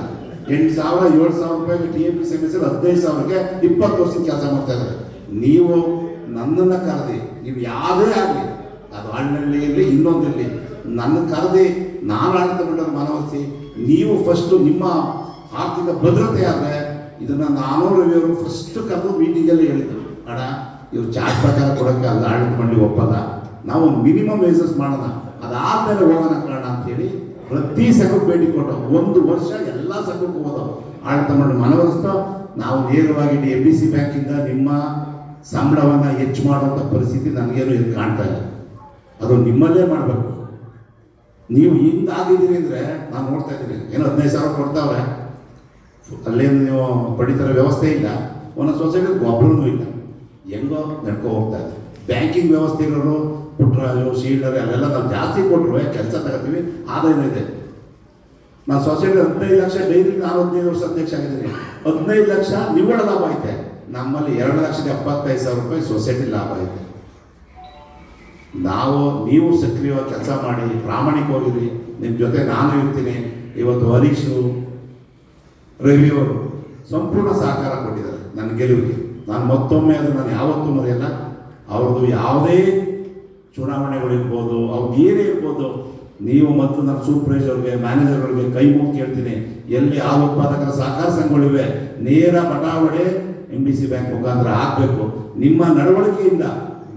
B: 8,000 7,000 ರೂಪಾಯಿಗೆ TMPC 15,000ಗೆ 20 ವರ್ಷದ ಕೆಲಸ ಮಾಡ್ತಾ ಇದ್ದಾರೆ. ನೀವು ನನ್ನನ್ನು ಕರೆದಿ, ನೀವು ಯಾವುದೇ ಆಗಲಿ, ಅದು ಹಣ್ಣಲ್ಲಿ ಇರಲಿ ಇನ್ನೊಂದಿರಲಿ, ನನ್ನ ಕರೆದಿ ನಾನು ಆಡಳಿತ ಮಂಡಳಿ ಮನವೊಲಿಸಿ, ನೀವು ಫಸ್ಟು ನಿಮ್ಮ ಆರ್ಥಿಕ ಭದ್ರತೆ ಆದರೆ ಇದನ್ನು ನಾನು ರವಿಯವರು ಫಸ್ಟ್ ಕರೆದು ಮೀಟಿಂಗಲ್ಲಿ ಹೇಳಿದ್ರು, ಅಣ್ಣ ಇವ್ರು ಚಾರ್ಟ್ ಪ್ರಕಾರ ಕೊಡೋಕ್ಕೆ ಅಲ್ಲ ಆಡಳಿತ ಮಂಡಳಿ ಒಪ್ಪಲ್ಲ, ನಾವು ಒಂದು ಮಿನಿಮಮ್ ವೇಸಸ್ ಮಾಡೋಣ, ಅದಾದಮೇಲೆ ಹೋಗೋಣ ಕಾರಣ ಅಂತೇಳಿ ಪ್ರತಿ ಸಂಘಕ್ಕೆ ಭೇಟಿ ಕೊಟ್ಟು 1 ವರ್ಷ ಎಲ್ಲ ಸಂಘಕ್ಕೂ ಹೋದವು. ಆಡಳಿತ ಮಂಡಳಿ ಮನವೊಲಿಸ್ತಾ ನಾವು ನೇರವಾಗಿ DFC ಬ್ಯಾಂಕಿಂದ ನಿಮ್ಮ ಸಂಬಳವನ್ನು ಹೆಚ್ಚು ಮಾಡುವಂಥ ಪರಿಸ್ಥಿತಿ ನನಗೇನು ಇದು ಕಾಣ್ತಾ ಇಲ್ಲ. ಅದು ನಿಮ್ಮಲ್ಲೇ ಮಾಡಬೇಕು. ನೀವು ಹಿಂಗಾಗಿದ್ದೀರಿ ಅಂದರೆ ನಾನು ನೋಡ್ತಾ ಇದ್ದೀನಿ, ಏನೋ 15,000 ಕೊಡ್ತಾವ್ರೆ, ಅಲ್ಲೇನು ನೀವು ಪಡಿತರ ವ್ಯವಸ್ಥೆ ಇಲ್ಲ, ಒಂದೊಂದು ಸೊಸೈಟಿ ಗೊಬ್ಬರನೂ ಇಲ್ಲ, ಹೆಂಗೋ ನಡ್ಕೊ ಹೋಗ್ತಾ ಇದೆ. ಬ್ಯಾಂಕಿಂಗ್ ವ್ಯವಸ್ಥೆಗಳು ಪುಟ್ರಾಜು ಶೀಲ್ಡರ್ ಅಲ್ಲೆಲ್ಲ ನಾವು ಜಾಸ್ತಿ ಕೊಟ್ಟರು ಕೆಲಸ ತಗೋತೀವಿ, ಆದಾಯ ಇದೆ. ನಾನು ಸೊಸೈಟಿ 15 ಲಕ್ಷ ಡೈಲಿ ನಾನು 15 ವರ್ಷ ಅಧ್ಯಕ್ಷ ಆಗಿದ್ದೀನಿ, 15 ಲಕ್ಷ ನಿವ್ವಳ ಲಾಭ ಐತೆ. ನಮ್ಮಲ್ಲಿ 2,75,000 ರೂಪಾಯಿ ಸೊಸೈಟಿ ಲಾಭ ಐತೆ. ನೀವು ಸಕ್ರಿಯವಾಗಿ ಕೆಲಸ ಮಾಡಿ ಪ್ರಾಮಾಣಿಕವಾಗಿರಿ. ನಿಮ್ಮ ಜೊತೆ ನಾನು ಇರ್ತೀನಿ. ಇವತ್ತು ಹರೀಶು ರವಿಯವರು ಸಂಪೂರ್ಣ ಸಹಕಾರ ಕೊಟ್ಟಿದ್ದಾರೆ ನನ್ನ ಗೆಲುವಿಗೆ. ನಾನು ಮತ್ತೊಮ್ಮೆ ಅದು ನಾನು ಯಾವತ್ತೂ ಮರೆಯಲ್ಲ. ಅವ್ರದ್ದು ಯಾವುದೇ ಚುನಾವಣೆಗಳಿರ್ಬೋದು, ಅವ್ರಿಗೆ ಏನೇ ಇರ್ಬೋದು, ನೀವು ಮತ್ತು ನನ್ನ ಸೂಪರ್ವೈಸರ್ಗೆ, ಮ್ಯಾನೇಜರ್ಗಳಿಗೆ ಕೈ ಮುಗಿ ಕೇಳ್ತೀನಿ, ಎಲ್ಲಿ ಹಾಲು ಉತ್ಪಾದಕರ ಸಹಕಾರ ಸಂಘಗಳಿವೆ ನೇರ ಬಟಾವಣೆ MDC ಬ್ಯಾಂಕ್ ಮುಖಾಂತರ ಹಾಕಬೇಕು. ನಿಮ್ಮ ನಡವಳಿಕೆಯಿಂದ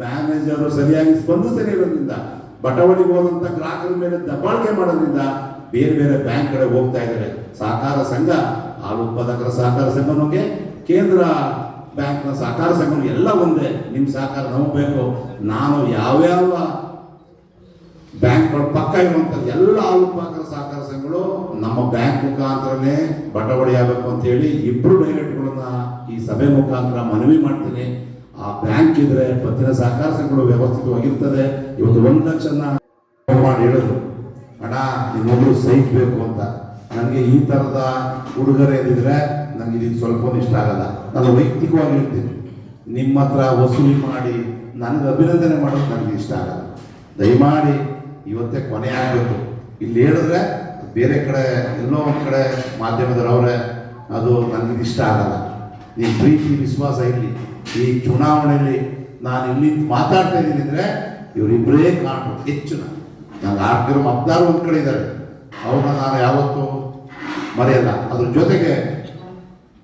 B: ಮ್ಯಾನೇಜರು ಸರಿಯಾಗಿ ಸ್ಪಂದಿಸದೇ ಇರೋದ್ರಿಂದ, ಬಟವಾಡಿಗೆ ಹೋದಂಥ ಗ್ರಾಹಕರ ಮೇಲೆ ದಬ್ಬಾಳಿಕೆ ಮಾಡೋದ್ರಿಂದ ಬೇರೆ ಬೇರೆ ಬ್ಯಾಂಕ್ ಕಡೆ ಹೋಗ್ತಾ ಇದ್ದಾರೆ. ಸಹಕಾರ ಸಂಘ, ಹಾಲು ಉತ್ಪಾದಕರ ಸಹಕಾರ ಸಂಘನೋಗೆ ಕೇಂದ್ರ ಬ್ಯಾಂಕ್ನ ಸಹಕಾರ ಸಂಘ ಎಲ್ಲ ಒಂದೇ. ನಿಮ್ಮ ಸಹಕಾರ ನಮಗೆ ಬೇಕು. ನಾನು ಯಾವ್ಯಾವ ಬ್ಯಾಂಕ್ಗಳು ಪಕ್ಕ ಇರುವಂಥದ್ದು ಎಲ್ಲ ಹಾಲು ಉತ್ಪಾದಕರ ಸಹಕಾರ ಸಂಘಗಳು ನಮ್ಮ ಬ್ಯಾಂಕ್ ಮುಖಾಂತರನೇ ಬಟವಾಡಿ ಆಗಬೇಕು ಅಂತ ಹೇಳಿ ಇಬ್ಬರು ಡೈರೆಕ್ಟ್ಗಳನ್ನ ಈ ಸಭೆ ಮುಖಾಂತರ ಮನವಿ ಮಾಡ್ತೀನಿ. ಆ ಬ್ಯಾಂಕ್ ಇದ್ರೆ ಪತ್ತಿನ ಸಹಕಾರ ಸಂಘಗಳು ವ್ಯವಸ್ಥಿತವಾಗಿರ್ತದೆ. ಇವತ್ತು 1 ಲಕ್ಷನ ಮಾಡಿ ಹೇಳಿದ್ರು, ಅಣ್ಣ ನಿಮ್ಮೊಬ್ರು ಸೈಟ್ ಬೇಕು ಅಂತ. ನನಗೆ ಈ ಥರದ ಉಡುಗೊರೆ ಇದ್ದಿದ್ರೆ ನನಗೆ ಇದಕ್ಕೆ ಸ್ವಲ್ಪ ಇಷ್ಟ ಆಗಲ್ಲ. ನಾನು ವೈಯಕ್ತಿಕವಾಗಿ ಹೇಳ್ತೀನಿ, ನಿಮ್ಮ ಹತ್ರ ವಸೂಲಿ ಮಾಡಿ ನನಗೆ ಅಭಿನಂದನೆ ಮಾಡೋದು ನನಗೆ ಇಷ್ಟ ಆಗಲ್ಲ. ದಯಮಾಡಿ ಇವತ್ತೇ ಕೊನೆ ಆಗಬೇಕು. ಇಲ್ಲಿ ಹೇಳಿದ್ರೆ ಬೇರೆ ಕಡೆ ಎಲ್ಲೋ ಒಂದು ಕಡೆ ಮಾಧ್ಯಮದವರವರೇ ಅದು ನನಗೆ ಇಷ್ಟ ಆಗಲ್ಲ. ನಿಮ್ಮ ಪ್ರೀತಿ ವಿಶ್ವಾಸ ಇರಲಿ. ಈ ಚುನಾವಣೆಯಲ್ಲಿ ನಾನು ಇಲ್ಲಿ ಮಾತಾಡ್ತಾ ಇದ್ದೀನಿ ಅಂದರೆ ಇವರಿಬ್ಬರೇ ಕಾಣು ಹೆಚ್ಚು. ನಂಗೆ ಆಗ್ತಿರೋ ಮತದಾರರು ಒಂದು ಕಡೆ ಇದ್ದಾರೆ, ಅವ್ರನ್ನ ನಾನು ಯಾವತ್ತೂ ಮರೆಯಲ್ಲ. ಅದ್ರ ಜೊತೆಗೆ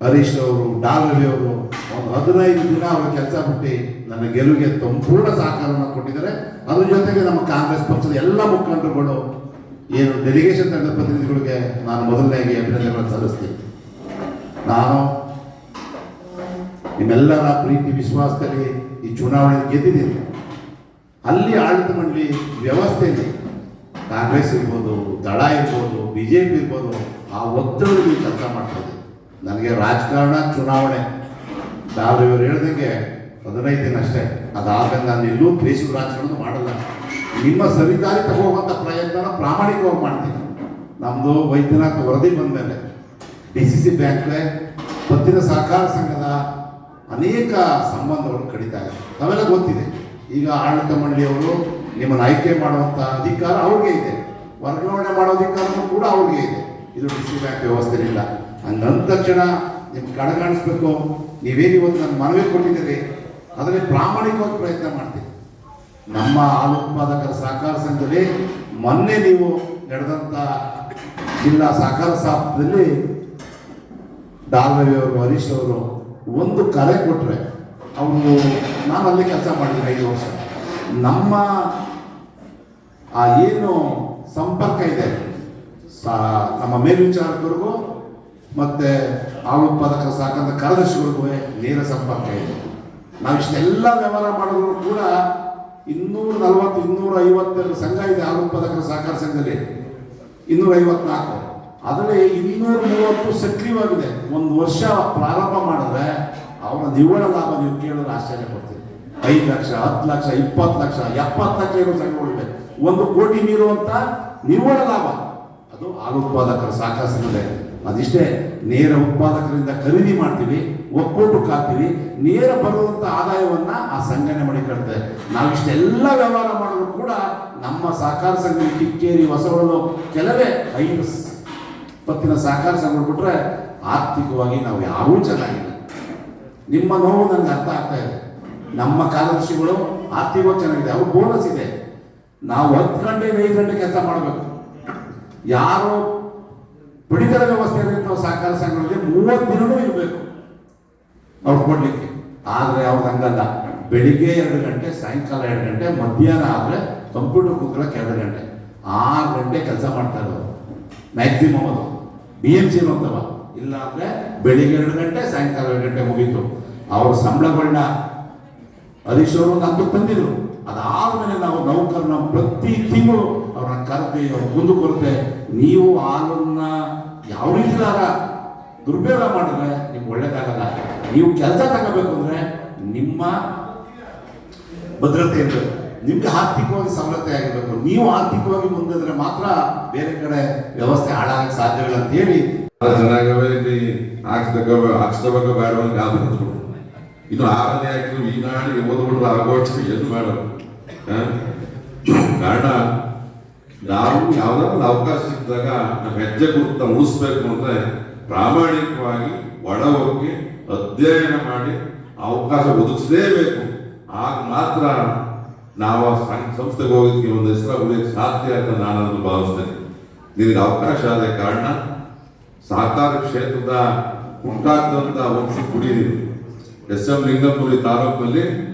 B: ಹರೀಶ್ ಅವರು, ಡಾಲವಿ ಅವರು ಒಂದು 15 ದಿನ ಅವರ ಕೆಲಸ ಬಿಟ್ಟು ನನ್ನ ಗೆಲುವಿಗೆ ಸಂಪೂರ್ಣ ಸಹಕಾರವನ್ನು ಕೊಟ್ಟಿದ್ದಾರೆ. ಅದ್ರ ಜೊತೆಗೆ ನಮ್ಮ ಕಾಂಗ್ರೆಸ್ ಪಕ್ಷದ ಎಲ್ಲ ಮುಖಂಡರುಗಳು, ಏನು ಡೆಲಿಗೇಷನ್ ತಂಡದ ಪ್ರತಿನಿಧಿಗಳಿಗೆ ನಾನು ಮೊದಲನೇಗೆ ಅಭಿನಂದನೆಗಳನ್ನು ಸಲ್ಲಿಸ್ತೀನಿ. ನಾನು ನಿಮ್ಮೆಲ್ಲರ ಪ್ರೀತಿ ವಿಶ್ವಾಸದಲ್ಲಿ ಈ ಚುನಾವಣೆ ಗೆದ್ದಿದ್ದೀನಿ. ಅಲ್ಲಿ ಆಡಳಿತ ಮಂಡಳಿ ವ್ಯವಸ್ಥೆಯಲ್ಲಿ ಕಾಂಗ್ರೆಸ್ ಇರ್ಬೋದು, ದಳ ಇರ್ಬೋದು, BJP ಇರ್ಬೋದು, ಆ ಒತ್ತಡದಲ್ಲಿ ಕೆಲಸ ಮಾಡ್ತದೆ. ನನಗೆ ರಾಜಕಾರಣ, ಚುನಾವಣೆ ಇವರು ಹೇಳ್ದಂಗೆ 15 ದಿನ ಅಷ್ಟೇ. ಅದಾದ್ಮೇಲೆ ನಾನು ಎಲ್ಲೂ ದೇಶದ ರಾಜಕಾರಣ ಮಾಡಲ್ಲ. ನಿಮ್ಮ ಸರಿದಾರಿ ತಗೋವಂಥ ಪ್ರಯತ್ನ ಪ್ರಾಮಾಣಿಕವಾಗಿ ಮಾಡ್ತೀನಿ. ನಮ್ಮದು ವೈದ್ಯನಾಥ ವರದಿ ಬಂದ ಮೇಲೆ DCC ಬ್ಯಾಂಕ್, ಪತ್ತಿನ ಸಹಕಾರ ಸಂಘದ ಅನೇಕ ಸಂಬಂಧಗಳು ಕಡಿತಾ ಇದೆ. ನಾವೆಲ್ಲ ಗೊತ್ತಿದೆ. ಈಗ ಆಡಳಿತ ಮಂಡಳಿಯವರು ನಿಮ್ಮನ್ನು ಆಯ್ಕೆ ಮಾಡುವಂಥ ಅಧಿಕಾರ ಅವ್ರಿಗೆ ಇದೆ, ವರ್ಗಾವಣೆ ಮಾಡೋ ಅಧಿಕಾರನೂ ಕೂಡ ಅವ್ರಿಗೆ ಇದೆ. ಇದು DCC ಬ್ಯಾಂಕ್ ವ್ಯವಸ್ಥೆಲಿಲ್ಲ. ಹಂಗಂದ ತಕ್ಷಣ ನಿಮ್ಗೆ ಕಡೆಗಾಣಿಸ್ಬೇಕು. ನೀವೇನು ಇವತ್ತು ನನ್ನ ಮನವಿ ಕೊಟ್ಟಿದ್ದೀರಿ ಅದರಲ್ಲಿ ಪ್ರಾಮಾಣಿಕವಾಗಿ ಪ್ರಯತ್ನ ಮಾಡ್ತೀವಿ. ನಮ್ಮ ಹಾಲು ಉತ್ಪಾದಕರ ಸಹಕಾರ ಸಂಘದಲ್ಲಿ ಮೊನ್ನೆ ನೀವು ನಡೆದಂಥ ಜಿಲ್ಲಾ ಸಹಕಾರ ಸಭಾದಲ್ಲಿ ಡಾಲ್ರವಿ ಅವರು, ಹರೀಶ್ ಅವರು ಒಂದು ಕರೆ ಕೊಟ್ಟರೆ, ಅವರು ನಾನು ಅಲ್ಲಿ ಕೆಲಸ ಮಾಡಿದ್ದೀನಿ 5 ವರ್ಷ. ನಮ್ಮ ಆ ಏನು ಸಂಪರ್ಕ ಇದೆ ನಮ್ಮ ಮೇಲ್ವಿಚಾರಕರಿಗೂ ಮತ್ತು ಹಾಲು ಉತ್ಪಾದಕರ ಸಹಕಾರದ ಕಾರ್ಯದರ್ಶಿಗಳಿಗೂ ನೇರ ಸಂಪರ್ಕ ಇದೆ. ನಾವು ಇಷ್ಟೆಲ್ಲ ವ್ಯವಹಾರ ಮಾಡಿದ್ರು ಕೂಡ 240, 252 ಸಂಘ ಇದೆ ಹಾಲು ಉತ್ಪಾದಕರ ಸಹಕಾರ ಸಂಘದಲ್ಲಿ, 254. ಅದರಲ್ಲಿ 230 ಸಕ್ರಿಯವಾಗಿದೆ. ಒಂದು ವರ್ಷ ಪ್ರಾರಂಭ ಮಾಡಿದ್ರೆ ಅವರ ನಿವ್ವಳ ಲಾಭ ನೀವು ಕೇಳಿದ್ರೆ ಆಶ್ಚರ್ಯ ಪಡ್ತೀವಿ. 5 ಲಕ್ಷ, 10 ಲಕ್ಷ, 20 ಲಕ್ಷ, 70 ಲಕ್ಷ ಇರೋ ಸಂಘಗಳಿವೆ. 1 ಕೋಟಿ ಮೀರುವಂಥ ನಿವ್ವಳ ಲಾಭ ಅದು ಹಾಲು ಉತ್ಪಾದಕರ ಸಹಕಾರ ಸಂಘದ. ಅದಿಷ್ಟೇ, ನೇರ ಉತ್ಪಾದಕರಿಂದ ಖರೀದಿ ಮಾಡ್ತೀವಿ, ಒಕ್ಕೂಟಕ್ಕೆ ಹಾಕ್ತೀವಿ, ನೇರ ಬರುವಂಥ ಆದಾಯವನ್ನ ಆ ಸಂಘಟನೆ ಮಾಡಿಕೊಳ್ತದೆ. ನಾವಿಷ್ಟೆಲ್ಲ ವ್ಯವಹಾರ ಮಾಡಿದ್ರು ಕೂಡ ನಮ್ಮ ಸಹಕಾರ ಸಂಘ ಕಿಕ್ಕೇರಿ, ಹೊಸವಳು ಕೆಲವೇ 5 ಪತ್ತಿನ ಸಹಕಾರ ಸಂಘ ಬಿಟ್ರೆ ಆರ್ಥಿಕವಾಗಿ ನಾವು ಯಾರೂ ಚೆನ್ನಾಗಿಲ್ಲ. ನಿಮ್ಮ ನೋವು ನನಗೆ ಅರ್ಥ ಆಗ್ತಾ ಇದೆ. ನಮ್ಮ ಕಾರ್ಯದರ್ಶಿಗಳು ಆರ್ಥಿಕವಾಗಿ ಚೆನ್ನಾಗಿದೆ, ಅವ್ರು ಬೋನಸ್ ಇದೆ. ನಾವು 10 ಗಂಟೆ 5 ಗಂಟೆ ಕೆಲಸ ಮಾಡಬೇಕು. ಯಾರು ಪಡಿತರ ವ್ಯವಸ್ಥೆ ಸಹಕಾರ ಸಂಘಗಳಿಗೆ 30 ದಿನವೂ ಇರಬೇಕು ಅವ್ರು ಕೊಡ್ಲಿಕ್ಕೆ. ಆದರೆ ಅವ್ರು ಹಂಗಲ್ಲ. ಬೆಳಿಗ್ಗೆ 2 ಗಂಟೆ, ಸಾಯಂಕಾಲ 2 ಗಂಟೆ, ಮಧ್ಯಾಹ್ನ ಆದರೆ ಕಂಪ್ಯೂಟರ್ ಕೂತ್ಕೊಳ್ಳೋಕೆ 2 ಗಂಟೆ, 6 ಗಂಟೆ ಕೆಲಸ ಮಾಡ್ತಾ ಇರೋದು ಮ್ಯಾಕ್ಸಿಮಮ್. ಅದು BMC ಅಂತವ. ಇಲ್ಲ ಅಂದರೆ ಬೆಳಿಗ್ಗೆ 2 ಗಂಟೆ, ಸಾಯಂಕಾಲ 2 ಗಂಟೆ ಮುಗೀತು. ಅವ್ರ ಸಂಬಳಗಳನ್ನ ಹರೀಶ್ ಅವರು ನಮ್ಗೆ ತಂದಿದ್ರು. ಅದಾದ್ಮೇಲೆ ನಾವು ನೌಕರನ ಪ್ರತಿ ತಿಂಗಳು ಅವ್ರನ್ನ ಕರೆದು ಮುಂದಕ್ಕೆ ಬರುತ್ತೆ. ನೀವು ಹಾಲನ್ನ ಯಾವ ರೀತಿಯಾಗ ದುರ್ಬಳಕೆ ಮಾಡಿದ್ರೆ ನಿಮ್ಗೆ ಒಳ್ಳೇದಾಗಲ್ಲ. ನೀವು ಕೆಲಸ ತಗೋಬೇಕು ಅಂದ್ರೆ ನಿಮ್ಮ ಭದ್ರತೆ ಇರಬೇಕು, ನಿಮ್ಗೆ ಆರ್ಥಿಕವಾಗಿ ಸವಲತ್ತೆ ಆಗಿರ್ಬೇಕು. ನೀವು ಆರ್ಥಿಕವಾಗಿ ಮುಂದಿದ್ರೆ ಮಾತ್ರ ಬೇರೆ ಕಡೆ ವ್ಯವಸ್ಥೆ ಹಾಳಾಗಕ್ಕೆ ಸಾಧ್ಯವಿಲ್ಲ ಅಂತ ಹೇಳಿ
C: ಚೆನ್ನಾಗವೆ ಇಲ್ಲಿ ಹಾಕ್ಸ್ಕೋಬೇಕು ಬೇಡ ಗಾಬರಿ. ಇನ್ನು 6ನೇ ಹಾಕಿದ್ರು ಈ ನಾಡಿಗೆ ಓದ್ಬಿಟ್ರೆ ಆಗೋಷ್ಟು ಏನು ಮಾಡೋದು. ಕಾರಣ ನಾವು ಯಾವ್ದಾದ್ರು ಅವಕಾಶ ಇದ್ದಾಗ ನಮ್ಮ ಹೆಜ್ಜೆ ಗುರುತ ಉಳಿಸ್ಬೇಕು ಅಂದ್ರೆ ಪ್ರಾಮಾಣಿಕವಾಗಿ ಒಳ ಹೋಗಿ ಅಧ್ಯಯನ ಮಾಡಿ ಅವಕಾಶ ಒದಗಿಸಲೇಬೇಕು.
D: ಆಗ ಮಾತ್ರ ನಾವು ಆ ಸಂಸ್ಥೆಗೆ ಹೋಗೋದಕ್ಕೆ ಒಂದು ಹೆಸರು ಉಳಿಯಕ್ಕೆ ಸಾಧ್ಯ ಅಂತ ನಾನು ಭಾವಿಸ್ತೇನೆ. ನಿನಗೆ ಅವಕಾಶ ಆದ ಕಾರಣ ಸಹಕಾರ ಕ್ಷೇತ್ರದ ಹುಟ್ಟಾಕ್ದಂತ ವಂಶ ಕುಡಿಯಿರಿ. ಎಸ್.ಎಂ. ಲಿಂಗಪುರಿ ತಾಲೂಕಿನಲ್ಲಿ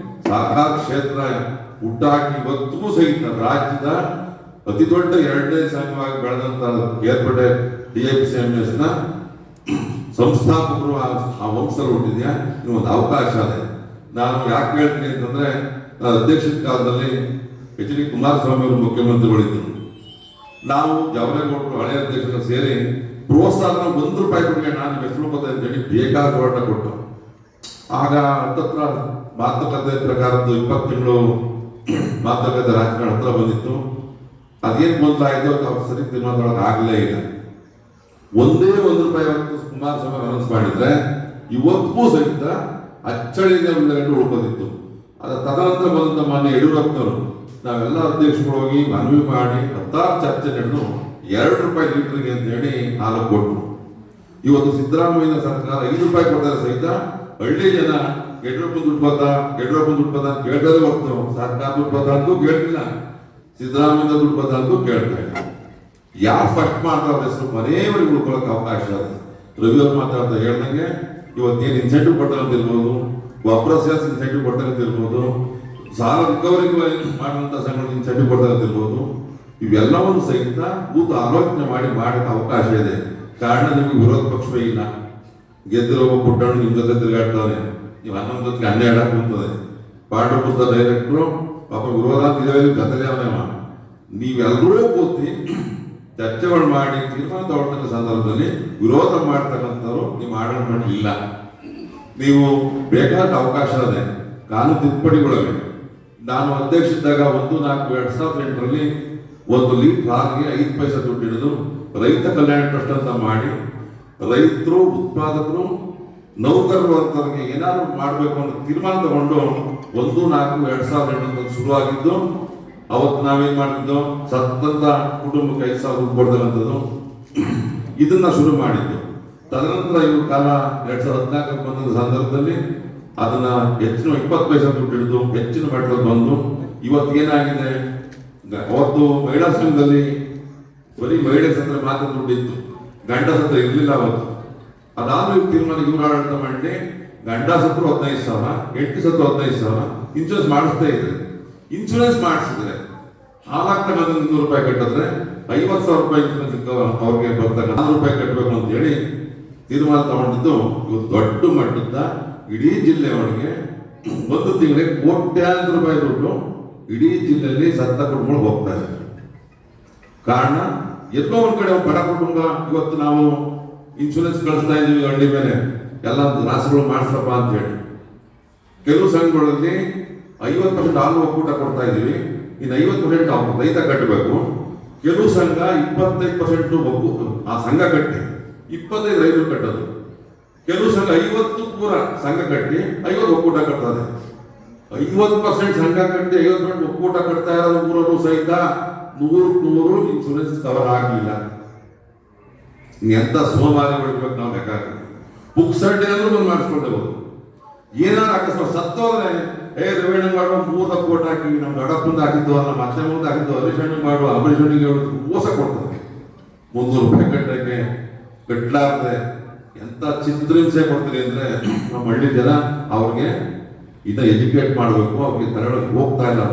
D: ಸಹಕಾರ ಕ್ಷೇತ್ರ ಹುಟ್ಟಾಕಿ ಇವತ್ತಿಗೂ ಸಹಿತ ರಾಜ್ಯದ ಅತಿ ದೊಡ್ಡ ಎರಡನೇ ಸಂಘವಾಗಿ ಬೆಳೆದಂತ ಕೇರ್ಪೇಟೆ DIPCMS ನ ಸಂಸ್ಥಾಪಕರು ಆ ವಂಶದಲ್ಲಿ ಹುಟ್ಟಿದ್ಯಾ, ಒಂದು ಅವಕಾಶ ಇದೆ. ನಾನು ಯಾಕೆ ಹೇಳ್ತೀನಿ ಅಂತಂದ್ರೆ, ಅಧ್ಯಕ್ಷದ ಕಾಲದಲ್ಲಿ H.D. ಕುಮಾರಸ್ವಾಮಿ ಅವರು ಮುಖ್ಯಮಂತ್ರಿಗಳಿದ್ದರು. ನಾವು ಜವರೇಗೌಡರು ಹಳೆ ಅಧ್ಯಕ್ಷರು ಸೇರಿ ಪ್ರೋತ್ಸಾಹ ₹1 ಕೊಡುಗೆ ನಾನು ಹೆಸರು ಅಂತೇಳಿ ಬೇಕಾದ ಹೋರಾಟ ಕೊಟ್ಟು, ಆಗ ಹತ್ತತ್ರ ಮಾತುಕತೆ ಪ್ರಕಾರದ್ದು 20 ತಿಂಗಳು ಮಾತುಕತೆ ರಾಜಕಾರಣ ಹತ್ರ ಬಂದಿತ್ತು. ಅದೇನು ಮೊದಲಾಯಿತು ಅವ್ರು ಸರಿ ತೀರ್ಮಾನ ಆಗಲೇ ಇಲ್ಲ. ಒಂದೇ ₹1 ಕುಮಾರಸ್ವಾಮಿ ಅನೌನ್ಸ್ ಮಾಡಿದ್ರೆ ಇವತ್ತಿಗೂ ಸಹಿತ ಅಚ್ಚಳಿಯಿಂದ ಉಳ್ಕೋದಿತ್ತು. ಅದರ ತದನಂತರ ಬಂದ ಮಾನ್ಯ ಯಡಿಯೂರಪ್ಪನವರು ನಾವೆಲ್ಲ ಅಧ್ಯಕ್ಷರು ಹೋಗಿ ಮನವಿ ಮಾಡಿ 10 ಚರ್ಚೆ ನಡೆದು ₹2 ಲೀಟರ್ಗೆ ಅಂತ ಹೇಳಿ ಹಾಲು ಕೊಟ್ಟರು. ಇವತ್ತು ಸಿದ್ದರಾಮಯ್ಯ ಸರ್ಕಾರ ₹5 ಕೊಡ್ತಾರೆ ಸಹಿತ ಹಳ್ಳಿ ಜನ ಯಡಿಯೂರಪ್ಪ ದುಡ್ಡು ಬದ ಅಂತ ಕೇಳ್ತಾರೆ ಹೊತ್ತು ಸರ್ಕಾರ ದುಡ್ಡು ಬದ ಅಂತೂ ಕೇಳ್ತಿಲ್ಲ, ಸಿದ್ದರಾಮಯ್ಯ ದುಡ್ಡು ಬದ ಅಂತೂ ಕೇಳ್ತಾ ಇಲ್ಲ. ಯಾರು ಫಸ್ಟ್ ಮಾಡ್ತಾರೆ ಹೆಸರು ಮನೆಯವರಿಗೆ ಉಳ್ಕೊಳ್ಳೋಕೆ ಅವಕಾಶ ಇದೆ. ರವಿ ಅವ್ರು ಮಾತಾಡ್ತಾ ಹೇಳ್ದಂಗೆ ಇವತ್ತೇನು ಇನ್ಸೆಂಟಿವ್ ಕೊಡ್ತಾರಂತಿರ್ಬೋದು, ಒಬ್ಬರ ಸೇಲ್ಸ್ ಇನ್ಸೆಂಟಿವ್ ಕೊಡ್ತಾರಂತಿರ್ಬೋದು, ಸಾಲ ರಿಕವರಿ ಮಾಡುವಂತ ಸಂಘಟನೆ ಇನ್ಸೆಂಟಿವ್ ಕೊಡ್ತಾರಂತಿರ್ಬೋದು, ಇವೆಲ್ಲವನ್ನು ಸಹಿತ ಕೂತು ಆಲೋಚನೆ ಮಾಡಿ ಮಾಡಕ್ಕೆ ಅವಕಾಶ ಇದೆ. ಕಾರಣ ನಿಮಗೆ ವಿರೋಧ ಪಕ್ಷವೇ ಇಲ್ಲ. ಗೆದ್ದಿರೋ ಪುಟ್ಟಣ್ಣ ನಿಮ್ ಜೊತೆ ತಿರುಗಾಡ್ತಾನೆ, ನೀವು 11 ಜೊತೆಗೆ 12 ಕುಂತದೆ. ಪಾಂಡವಪುರದ ಡೈರೆಕ್ಟ್ರು ಪಾಪ ವಿರೋಧ ಜೊತೆಲೇ ಅವನೇವ. ನೀವೆಲ್ಲರೂ ಕೂತಿ ಚರ್ಚೆಗಳು ಮಾಡಿ ತೀರ್ಮಾನ ತಗೊಳ್ತಕ್ಕ ಸಂದರ್ಭದಲ್ಲಿ ವಿರೋಧ ಮಾಡ್ತಕ್ಕಂಥವ್ರು ನಿಮ್ಮ ಆಡಳಿತ ಇಲ್ಲ. ನೀವು ಬೇಕಾದ ಅವಕಾಶ ಇದೆ, ಕಾನೂನು ತಿದ್ದುಪಡಿಗಳಿವೆ. ನಾನು ಅಧ್ಯಕ್ಷ ಇದ್ದಾಗ 1/4/2008 1 ಲೀಟರ್ ಹಾಲಿಗೆ 5 ಪೈಸೆ ದುಡ್ಡು ಹಿಡಿದು ರೈತ ಕಲ್ಯಾಣ ಟ್ರಸ್ಟ್ ಅಂತ ಮಾಡಿ ರೈತರು, ಉತ್ಪಾದಕರು, ನೌಕರರು ಅಂತವ್ರಿಗೆ ಏನಾದ್ರು ಮಾಡಬೇಕು ಅಂತ ತೀರ್ಮಾನ ತಗೊಂಡು 1/4/2008 ಶುರುವಾಗಿದ್ದು. ಅವತ್ತು ನಾವೇನ್ ಮಾಡ್ತಿದ್ದೋ ಸತ್ತಂತ ಕುಟುಂಬಕ್ಕೆ 5,000 ಕೊಡ್ತಕ್ಕಂಥದ್ದು ಇದನ್ನ ಶುರು ಮಾಡಿದ್ದು. ತದನಂತರ ಇವ್ರ ಕಾಲ 2014 ಬಂದ ಸಂದರ್ಭದಲ್ಲಿ ಅದನ್ನ ಹೆಚ್ಚಿನ 20 ಪೈಸೆ ದುಡ್ಡು ಹಿಡಿದು ಹೆಚ್ಚಿನ ಮಟ್ಟದಲ್ಲಿ ಬಂದು ಇವತ್ತು ಏನಾಗಿದೆ, ಅವತ್ತು ಮಹಿಳಾ ಸಂಘದಲ್ಲಿ ಬರೀ ಮಹಿಳೆ ಹತ್ರ ಮಾತ್ರ ದುಡ್ಡಿತ್ತು, ಗಂಡಸ ಹತ್ರ ಇರ್ಲಿಲ್ಲ ಅವತ್ತು. ಅದಾದ್ಮೇಲೆ ತೀರ್ಮಾನ ಇವ್ರು ಆಡಳಿತ ಮಾಡಿ ಗಂಡಸ ಹತ್ರ 15,000, ಹೆಂಡತಿ ಹತ್ರ 15,000 ಇನ್ಶೂರೆನ್ಸ್ ಮಾಡಿಸ್ತಾ ಇದ್ರೆ, ಇನ್ಶೂರೆನ್ಸ್ ಮಾಡಿಸಿದ್ರೆ ಹಾಲಾಗ್ತಕ್ಕಂಥ ₹100 ಕಟ್ಟಿದ್ರೆ ₹50,000 ಇನ್ಶೂರೆನ್ಸ್ ಅವ್ರಿಗೆ ಬರ್ತಾರೆ. ₹400 ಕಟ್ಟಬೇಕು ಅಂತ ಹೇಳಿ ತೀರ್ಮಾನ ತಗೊಂಡಿದ್ದು. ಇವತ್ತು ದೊಡ್ಡ ಮಟ್ಟದ ಇಡೀ ಜಿಲ್ಲೆಯೊಳಗೆ 1 ತಿಂಗಳಿಗೆ ಕೋಟ್ಯಾಂತರ ರೂಪಾಯಿ ದುಡ್ಡು ಇಡೀ ಜಿಲ್ಲೆಯಲ್ಲಿ ಸತ್ತ ಕುಟುಂಬಗಳು ಹೋಗ್ತಾ ಇದೆ. ಕಾರಣ ಎಲ್ಲೋ ಒಂದ್ ಕಡೆ ಬಡ ಕುಟುಂಬ ಇವತ್ತು ನಾವು ಇನ್ಶೂರೆನ್ಸ್ ಕಳಿಸ್ತಾ ಇದೀವಿ ಹಳ್ಳಿ ಮೇಲೆ ಎಲ್ಲ ರಾಸುಗಳು ಮಾಡಿಸಪ್ಪ ಅಂತ ಹೇಳಿ. ಕೆಲವು ಸಂಘಗಳಲ್ಲಿ 50% ಹಾಲು ಒಕ್ಕೂಟ ಕೊಡ್ತಾ ಇದೀವಿ, ಇನ್ನು 50% ರೈತ ಕಟ್ಟಬೇಕು. ಕೆಲವು ಸಂಘ 25% ಆ ಸಂಘ ಕಟ್ಟಿ 25 ರೈತರು ಕಟ್ಟೋದು. ಕೆಲವು ಸಂಘ 50 ಪೂರ ಸಂಘ ಕಟ್ಟಿ 50 ಒಕ್ಕೂಟ ಕಟ್ತದೆ. 50% ಸಂಘ ಕಟ್ಟಿ 50% ಒಕ್ಕೂಟ ಕಟ್ತಾ ಇರೋದು ಊರಲ್ಲೂ ಸಹಿತ 100% ಇನ್ಶೂರೆನ್ಸ್ ಕವರ್ ಆಗಲಿಲ್ಲ. ಎಂತ ಸೋಮಾರಿ ಬಿಡ್ಬೇಕು ನಾವು ಲೆಕ್ಕ. ಬುಕ್ ಸರ್ಟಿ ಅಂದ್ರೂ ಬಂದು ಮಾಡಿಸ್ಕೊಳ್ತೇವೆ. ಏನಾದ್ರು ಅಕಸ್ಮಾತ್ ಸತ್ತೋದ್ರೆ ರವಿಣ್ಣ ಮಾಡುವ 3 ಕೋಟಿ ಹಾಕಿ ನಮ್ಮ ದೊಡ್ಡಪ್ಪಂದು ಹಾಕಿದ್ದು, ನಮ್ಮ ಅತ್ತೆ ಮುಂದೆ ಹಾಕಿದ್ದು, ಹರೀಶಣ್ಣ ಮಾಡುವ ಅಮರೀಶಣ್ಣಿಗೆ ಮೋಸ ಕೊಡ್ತಾರೆ. ₹300 ಕಟ್ಟಕ್ಕೆ ಕಟ್ಲಾರ್ದೆ ಎಂತ ಚಿತ್ರಹಿಂಸೆ ಕೊಡ್ತೀರಿ ಅಂದ್ರೆ ನಮ್ಮ ಹಳ್ಳಿ ಜನ ಅವ್ರಿಗೆ ಇದನ್ನ ಎಜುಕೇಟ್ ಮಾಡಬೇಕು, ಅವ್ರಿಗೆ ತಗೊಳಕ್ ಹೋಗ್ತಾ ಇಲ್ಲ.